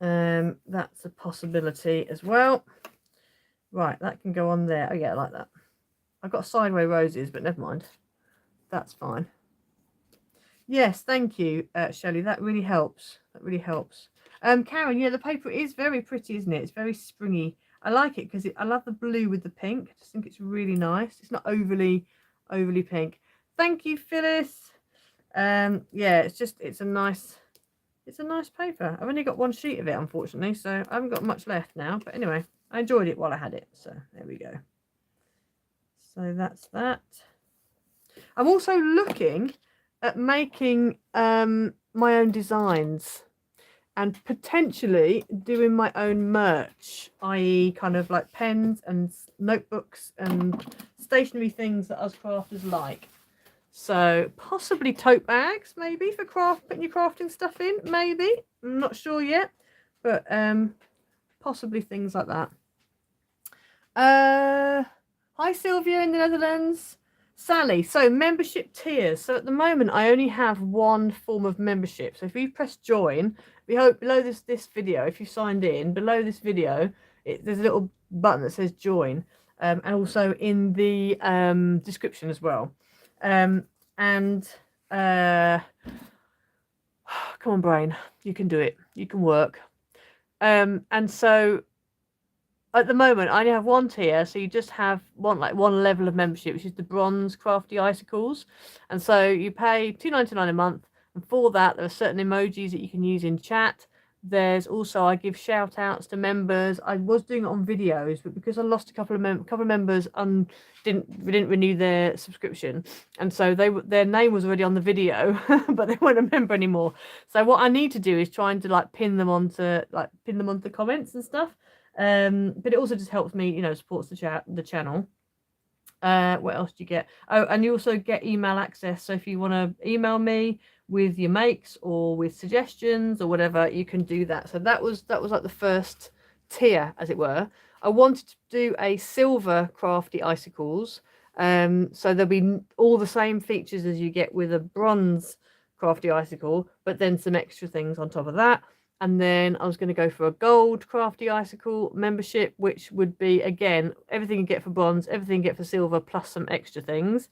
That's a possibility as well. Right, that can go on there. Oh yeah, I like that. I've got sideway roses, but never mind. That's fine. Yes, thank you, Shelley. That really helps. That really helps. Karen, yeah, the paper is very pretty, isn't it? It's very springy. I like it because I love the blue with the pink. I just think it's really nice. It's not overly pink. Thank you, Phyllis. Yeah, it's a nice paper. I've only got one sheet of it, unfortunately, so I haven't got much left now. But anyway, I enjoyed it while I had it. So there we go. So that's that. I'm also looking at making my own designs and potentially doing my own merch, i.e. kind of like pens and notebooks and stationery things that us crafters like. So possibly tote bags, maybe, for putting your crafting stuff in, maybe. I'm not sure yet, but possibly things like that. Hi Sylvia in the Netherlands. Sally, so membership tiers. So at the moment, I only have one form of membership. So if you press join, we hope below this video, if you signed in, below this video, there's a little button that says join, and also in the description as well. And come on, brain, you can do it. You can work. And so at the moment, I only have one tier, so you just have one level of membership, which is the bronze crafty icicles, and so you pay $2.99 a month, and for that there are certain emojis that you can use in chat. There's also, I give shout outs to members. I was doing it on videos, but because I lost a couple of members didn't renew their subscription, and so their name was already on the video, but they weren't a member anymore. So what I need to do is trying to pin them onto the comments and stuff. But it also just helps me, supports the channel. What else do you get? Oh, and you also get email access. So if you want to email me with your makes or with suggestions or whatever, you can do that. So that was like the first tier, as it were. I wanted to do a silver crafty icicles. So there'll be all the same features as you get with a bronze crafty icicle, but then some extra things on top of that. And then I was going to go for a gold crafty icicle membership, which would be, again, everything you get for bronze, everything you get for silver, plus some extra things.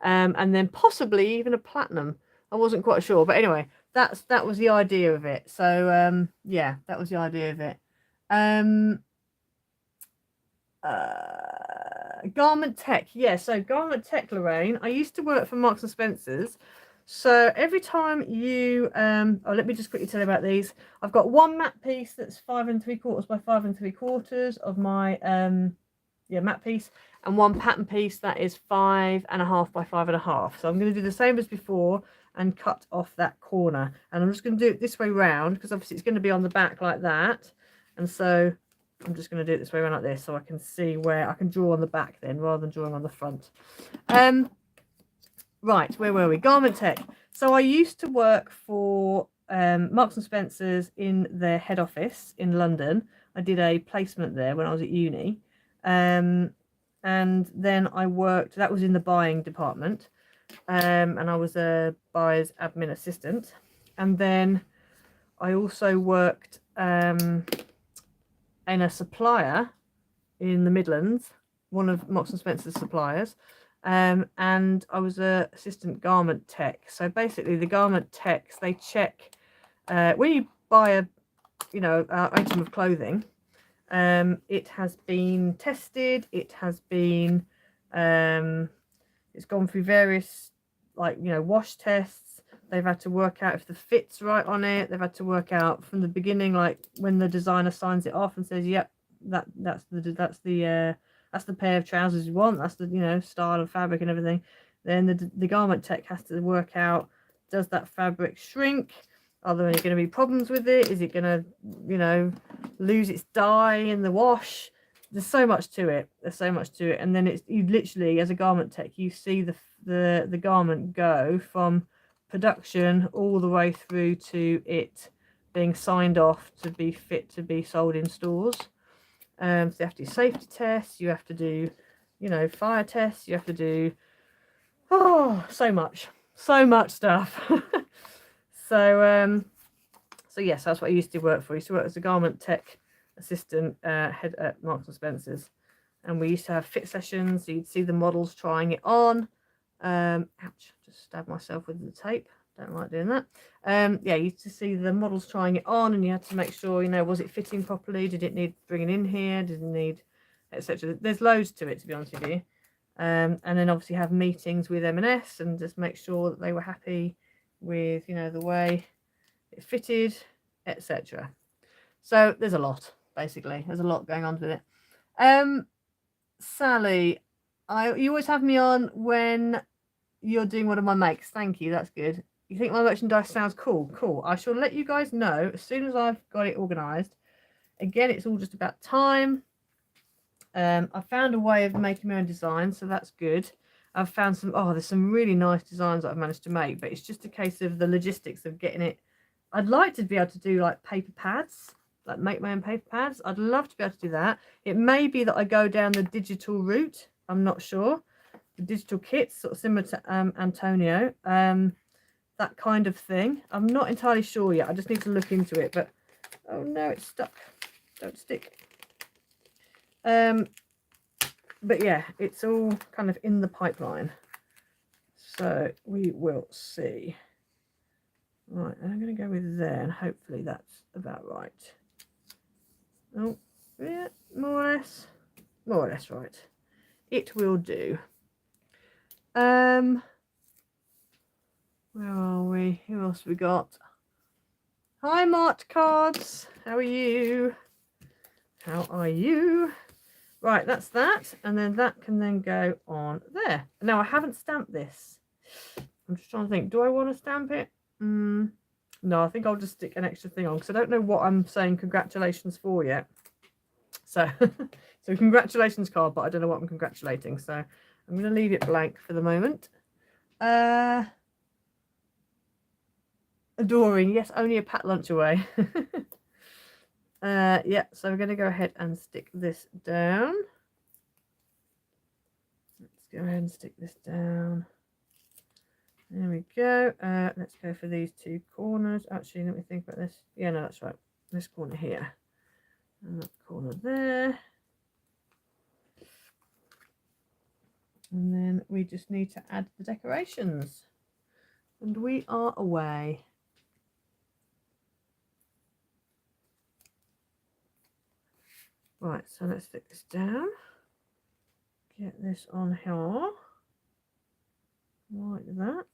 And then possibly even a platinum. I wasn't quite sure. But anyway, that was the idea of it. So, yeah, that was the idea of it. Garment Tech. Yeah, so Garment Tech, Lorraine. I used to work for Marks and Spencer's. So every time you let me just quickly tell you about these. I've got one matte piece that's 5 3/4 by 5 3/4 of my matte piece, and one pattern piece that is 5 1/2 by 5 1/2. So I'm going to do the same as before and cut off that corner, and I'm just going to do it this way round because obviously it's going to be on the back like that, and so I'm just going to do it this way around like this so I can see where I can draw on the back then rather than drawing on the front. Right, where were we? Garment Tech. So I used to work for Marks and Spencer's in their head office in London. I did a placement there when I was at uni. And then I worked, that was in the buying department. And I was a buyer's admin assistant. And then I also worked in a supplier in the Midlands, one of Marks and Spencer's suppliers. And I was a assistant garment tech. So basically the garment techs, they check when you buy a item of clothing, it has been tested, it has been it's gone through various wash tests. They've had to work out if the fit's right on it. They've had to work out from the beginning, like when the designer signs it off and says, yep, that's the pair of trousers you want, that's the style of fabric and everything. Then the garment tech has to work out, does that fabric shrink? Are there any going to be problems with it? Is it going to lose its dye in the wash? There's so much to it. And then you literally, as a garment tech, you see the garment go from production all the way through to it being signed off to be fit to be sold in stores. So you have to do safety tests, you have to do, fire tests, you have to do, so much stuff. So yes, that's what I used to work for. I used to work as a garment tech assistant head at Marks and Spencer's, and we used to have fit sessions. So you'd see the models trying it on. Ouch! Just stabbed myself with the tape. Don't like doing that. Yeah, you used to see the models trying it on, and you had to make sure, was it fitting properly? Did it need bringing in here? Did it need, etc. There's loads to it, to be honest with you. And then obviously have meetings with M&S and just make sure that they were happy with, the way it fitted, etc. So there's a lot, basically. There's a lot going on with it. Sally, you always have me on when you're doing one of my makes. Thank you, that's good. You think my merchandise sounds cool? Cool. I shall let you guys know as soon as I've got it organised. Again, it's all just about time. I found a way of making my own designs, so that's good. I've found there's some really nice designs that I've managed to make, but it's just a case of the logistics of getting it. I'd like to be able to do like paper pads, like make my own paper pads. I'd love to be able to do that. It may be that I go down the digital route. I'm not sure. the digital kits, sort of similar to Antonio, that kind of thing. I'm not entirely sure yet. I just need to look into it. But oh no, it's stuck. Don't stick. But yeah, it's all kind of in the pipeline. So we will see. Right, I'm going to go with there, and hopefully that's about right. Oh, yeah, more or less right. It will do. Where are we? Who else we got? Hi, Mart Cards. How are you? How are you? Right, that's that, and then that can then go on there. Now, I haven't stamped this. I'm just trying to think. Do I want to stamp it? No, I think I'll just stick an extra thing on because I don't know what I'm saying congratulations for yet. So, so congratulations card, but I don't know what I'm congratulating. So I'm going to leave it blank for the moment. Adoring, yes, only a pat lunch away. Yeah, so we're going to go ahead and stick this down. Let's go ahead and stick this down. There we go. Let's go for these two corners. Actually, let me think about this. Yeah, no, that's right. This corner here. And that corner there. And then we just need to add the decorations. And we are away. Right, so let's stick this down. Get this on here. Like that.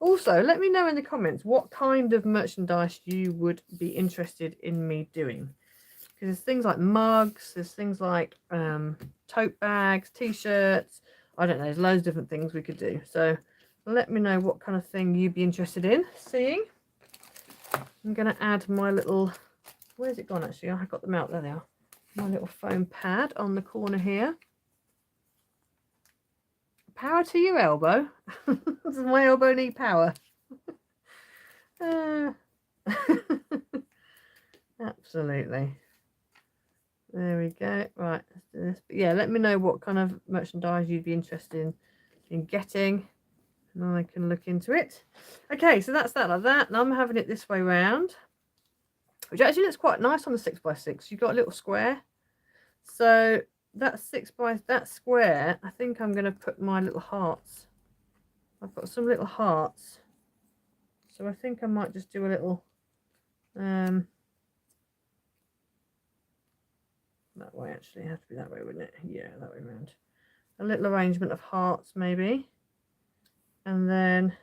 Also, let me know in the comments what kind of merchandise you would be interested in me doing. Because there's things like mugs, there's things like tote bags, t-shirts. I don't know, there's loads of different things we could do. So let me know what kind of thing you'd be interested in seeing. I'm going to add my little, where's it gone actually? I got them out, there they are. My little foam pad on the corner here. Power to your elbow. Does my elbow need power? Absolutely. There we go. Right, let's do this. But yeah, let me know what kind of merchandise you'd be interested in getting, and then I can look into it. Okay, so that's that like that. And I'm having it this way round, which actually looks quite nice on the 6x6. You've got a little square. So that square, I think I'm going to put my little hearts. I've got some little hearts, so I think I might just do a little that way. Actually, it has to be that way, wouldn't it? Yeah, that way around. A little arrangement of hearts maybe, and then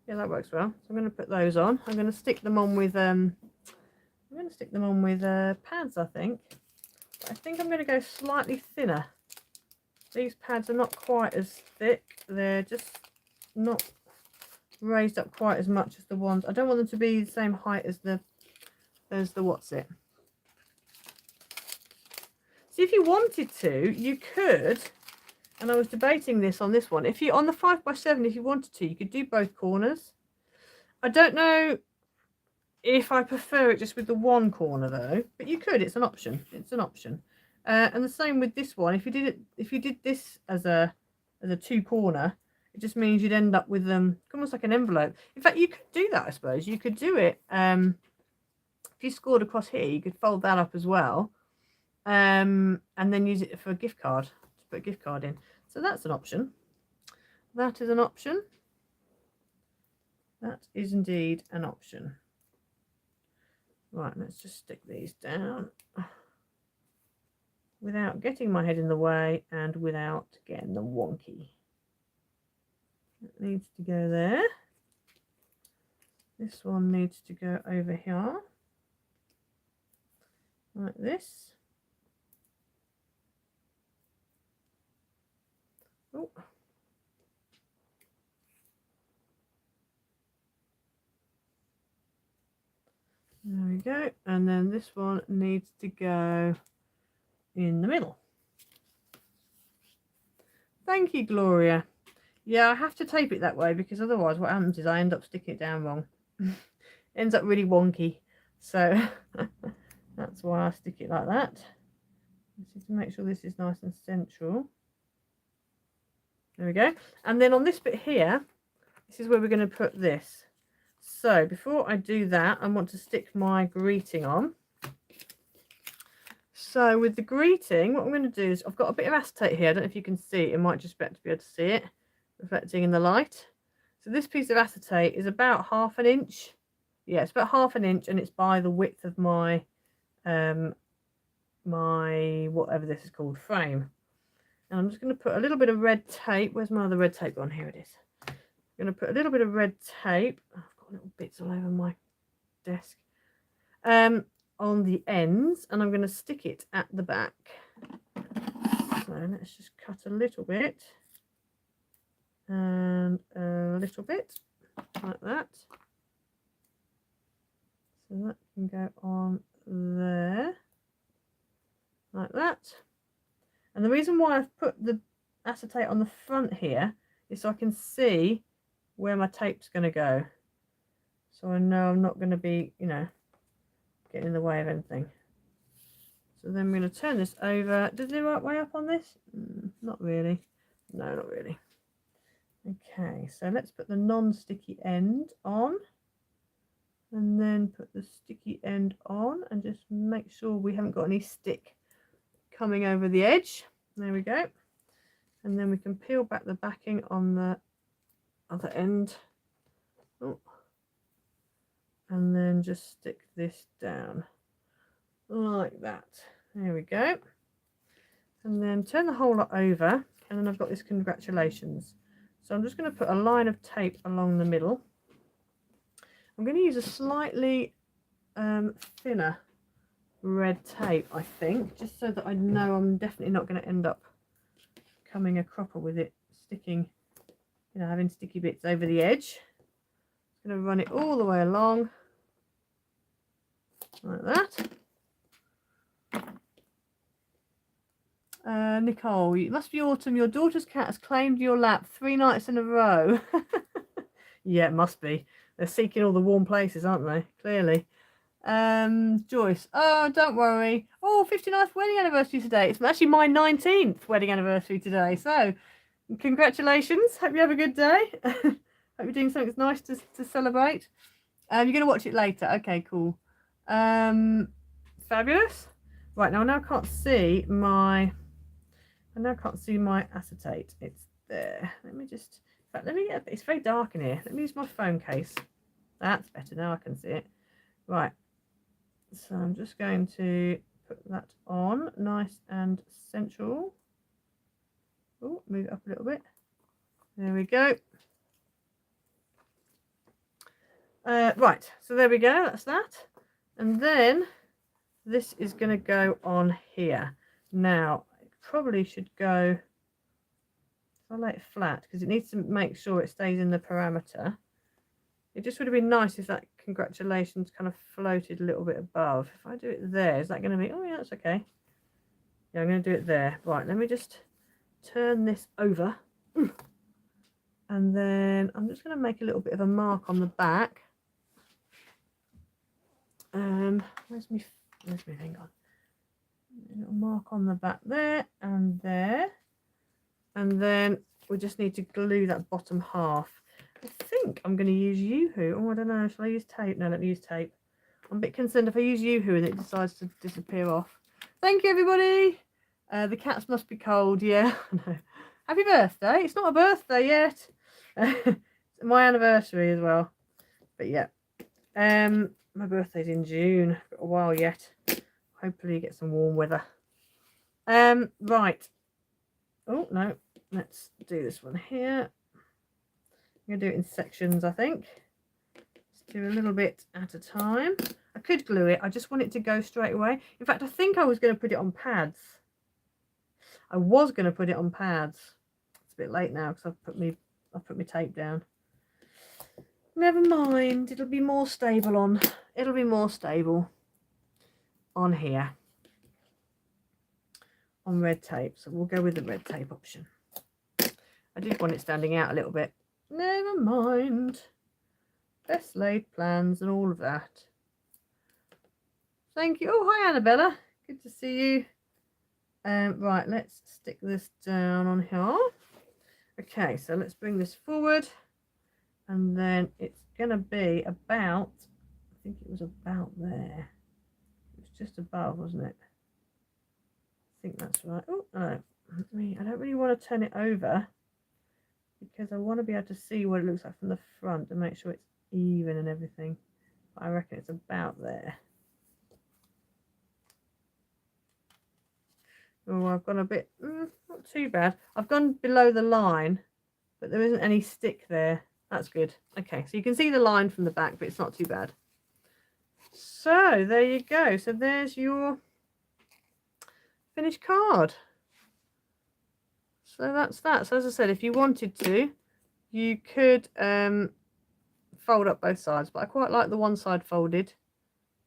yeah, that works well. So I'm going to put those on. I'm going to stick them on with pads, I think. But I think I'm going to go slightly thinner. These pads are not quite as thick. They're just not raised up quite as much as the ones. I don't want them to be the same height as the what's it. So if you wanted to, you could, and I was debating this on this one. If you on the 5x7, if you wanted to, you could do both corners. I don't know if I prefer it just with the one corner though, but you could. It's an option. It's an option. And the same with this one. If you did this as a two corner, it just means you'd end up with almost like an envelope. In fact, you could do that. I suppose you could do it. If you scored across here, you could fold that up as well, and then use it for a gift card to put a gift card in. So that's an option. That is an option. That is indeed an option. Right, let's just stick these down without getting my head in the way and without getting them wonky. It needs to go there. This one needs to go over here, like this. Oh. There we go. And then this one needs to go in the middle. Thank you, Gloria. Yeah, I have to tape it that way because otherwise what happens is I end up sticking it down wrong. Ends up really wonky. So that's why I stick it like that. Just to make sure this is nice and central. There we go. And then on this bit here, this is where we're going to put this. So before I do that, I want to stick my greeting on. So with the greeting, what I'm going to do is I've got a bit of acetate here. I don't know if you can see it. It might just be able to see it reflecting in the light. So this piece of acetate is about 1/2 inch. Yeah, it's about 1/2 inch, and it's by the width of my my whatever this is called, frame. And I'm just going to put a little bit of red tape. Where's my other red tape gone? Here it is. I'm going to put a little bit of red tape. I've got little bits all over my desk. On the ends, and I'm going to stick it at the back. So let's just cut a little bit and a little bit like that. So that can go on there like that. And the reason why I've put the acetate on the front here is so I can see where my tape's going to go. So I know I'm not going to be, you know, getting in the way of anything. So then I'm going to turn this over. Does it right way up on this? Not really. No, not really. Okay, so let's put the non-sticky end on. And then put the sticky end on and just make sure we haven't got any stick coming over the edge. There we go. And then we can peel back the backing on the other end. Oh. And then just stick this down like that. There we go. And then turn the whole lot over, and then I've got this congratulations. So I'm just going to put a line of tape along the middle. I'm going to use a slightly thinner red tape, I think, just so that I know I'm definitely not going to end up coming a cropper with it sticking, you know, having sticky bits over the edge. I'm going to run it all the way along like that. Nicole, it must be autumn. Your daughter's cat has claimed your lap 3 nights in a row. Yeah, it must be. They're seeking all the warm places, aren't they? Clearly. Joyce, oh, don't worry. Oh, 59th wedding anniversary today. It's actually my 19th wedding anniversary today. So, congratulations. Hope you have a good day. Hope you're doing something nice to celebrate. You're going to watch it later. Okay, cool. Fabulous. Right, now I can't see my... I now can't see my acetate. It's there. Let me just... In fact, let me get... It's very dark in here. Let me use my phone case. That's better. Now I can see it. Right. So I'm just going to put that on. Nice and central. Oh, move it up a little bit. There we go. Right. So there we go. That's that. And then this is going to go on here. Now, probably should go, I lay it flat because it needs to make sure it stays in the parameter. It just would have been nice if that congratulations kind of floated a little bit above. If I do it there, is that going to be, oh yeah, that's okay. Yeah, I'm going to do it there. Right, let me just turn this over. And then I'm just going to make a little bit of a mark on the back. Where's my thing on? A little mark on the back there and there, and then we just need to glue that bottom half. I think I'm going to use Yoo-hoo. Oh, I don't know, shall I use tape? No, let me use tape. I'm a bit concerned if I use Yoo-hoo and it decides to disappear off. Thank you, everybody. The cats must be cold. Yeah, I know. Happy birthday. It's not a birthday yet. It's my anniversary as well, but yeah, my birthday's in June. Got a while yet. Hopefully get some warm weather. Right. Oh, no. Let's do this one here. I'm going to do it in sections, I think. Let's do a little bit at a time. I could glue it. I just want it to go straight away. In fact, I think I was going to put it on pads. I was going to put it on pads. It's a bit late now because I've put my tape down. Never mind. It'll be more stable on. It'll be more stable on here on red tape, so we'll go with the red tape option. I did want it standing out a little bit. Never mind. Best laid plans and all of that. Thank you. Oh, hi Annabella, good to see you. Right, let's stick this down on here. Okay, so let's bring this forward, and then it's gonna be about, I think it was about there. It was just above, wasn't it? I think that's right. Oh no, I don't really want to turn it over because I want to be able to see what it looks like from the front and make sure it's even and everything. I reckon it's about there. Oh, I've gone a bit, not too bad. I've gone below the line, but there isn't any stick there. That's good. Okay, so you can see the line from the back, but it's not too bad. So there you go. So there's your finished card. So that's that. So as I said, if you wanted to, you could fold up both sides, but I quite like the one side folded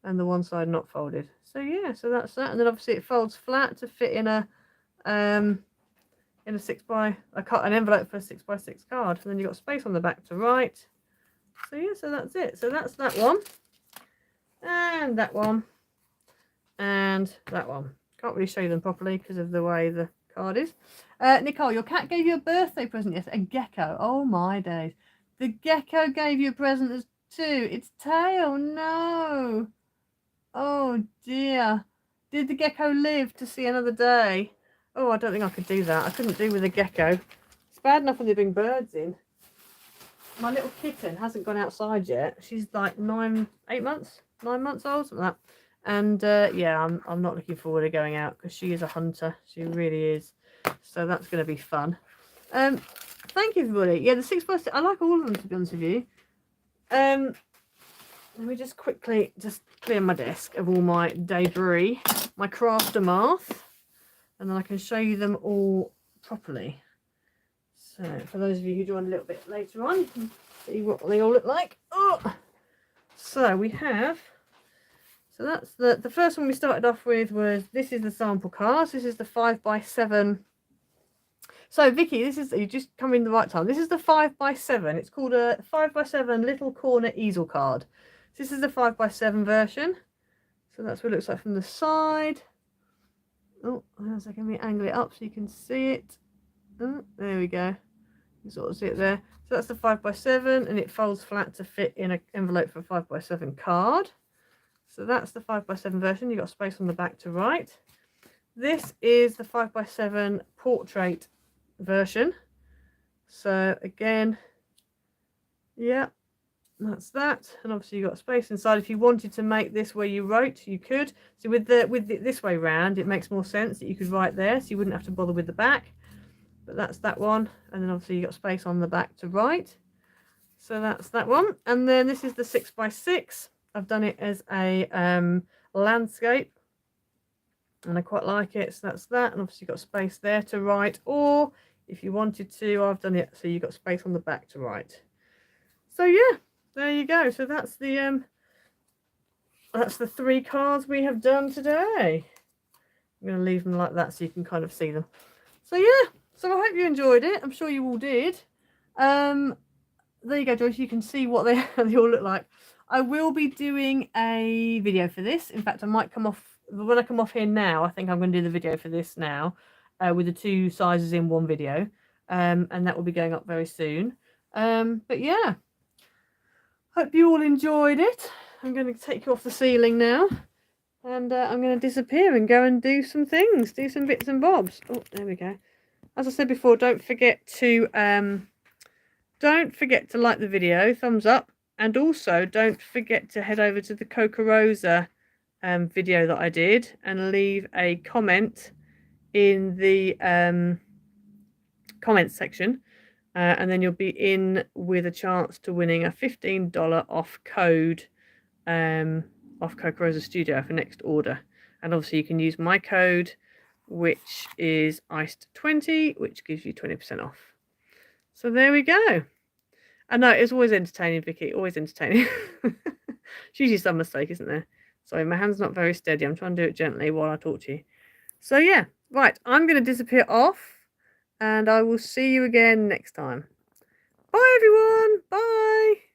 and the one side not folded. So yeah, so that's that. And then obviously it folds flat to fit in a 6 by an envelope for a 6x6 card. And then you've got space on the back to write. So yeah, so that's it. So that's that one, and that one, and that one. Can't really show you them properly because of the way the card is. Nicole, your cat gave you a birthday present yesterday. A gecko. Oh my days. The gecko gave you a present as too. Its tail. No. Oh dear. Did the gecko live to see another day? Oh, I don't think I could do that. I couldn't do with a gecko. It's bad enough when they bring birds in. My little kitten hasn't gone outside yet. She's like 9 months old, something like that. And yeah, I'm not looking forward to going out because she is a hunter. She really is. So that's going to be fun. Thank you, everybody. Yeah, the 6x6. I like all of them, to be honest with you. Let me just quickly clear my desk of all my debris, my Craftermath, and then I can show you them all properly. So for those of you who join a little bit later on, you can see what they all look like. Oh, so we have. So that's the first one we started off with was, this is the sample cards. This is the 5x7. So Vicky, you just come in the right time. This is the 5x7. It's called a 5x7 little corner easel card. So this is the 5x7 version. So that's what it looks like from the side. Oh, hang on a second, let me angle it up so you can see it. Oh, there we go. You sort of see it there. So that's the 5x7, and it folds flat to fit in an envelope for a 5x7 card. So that's the 5x7 version. You've got space on the back to write. This is the 5x7 portrait version. So again, yeah, that's that. And obviously you've got space inside. If you wanted to make this where you wrote, you could. So with this way round, it makes more sense that you could write there, so you wouldn't have to bother with the back. But that's that one. And then obviously you've got space on the back to write. So that's that one. And then this is the 6x6. I've done it as a landscape, and I quite like it. So that's that. And obviously you've got space there to write, or if you wanted to, I've done it so you've got space on the back to write. So yeah, there you go. So that's the 3 cards we have done today. I'm going to leave them like that so you can kind of see them. So yeah, so I hope you enjoyed it. I'm sure you all did. There you go, Joyce. You can see what they all look like. I will be doing a video for this. In fact, I might come off, when I come off here now, I think I'm going to do the video for this now, with the 2 sizes in one video. And that will be going up very soon. But yeah, hope you all enjoyed it. I'm going to take you off the ceiling now, and I'm going to disappear and go and do some things, do some bits and bobs. Oh, there we go. As I said before, don't forget to like the video, thumbs up, and also don't forget to head over to the Coca Rosa video that I did and leave a comment in the comments section, and then you'll be in with a chance to winning a $15 off code off Coca Rosa Studio for next order. And obviously you can use my code, which is iced20, which gives you 20% off. So there we go. I know, it's always entertaining, Vicky, always entertaining. It's usually some mistake, isn't there? Sorry, my hand's not very steady. I'm trying to do it gently while I talk to you. So yeah, right, I'm going to disappear off, and I will see you again next time. Bye, everyone. Bye.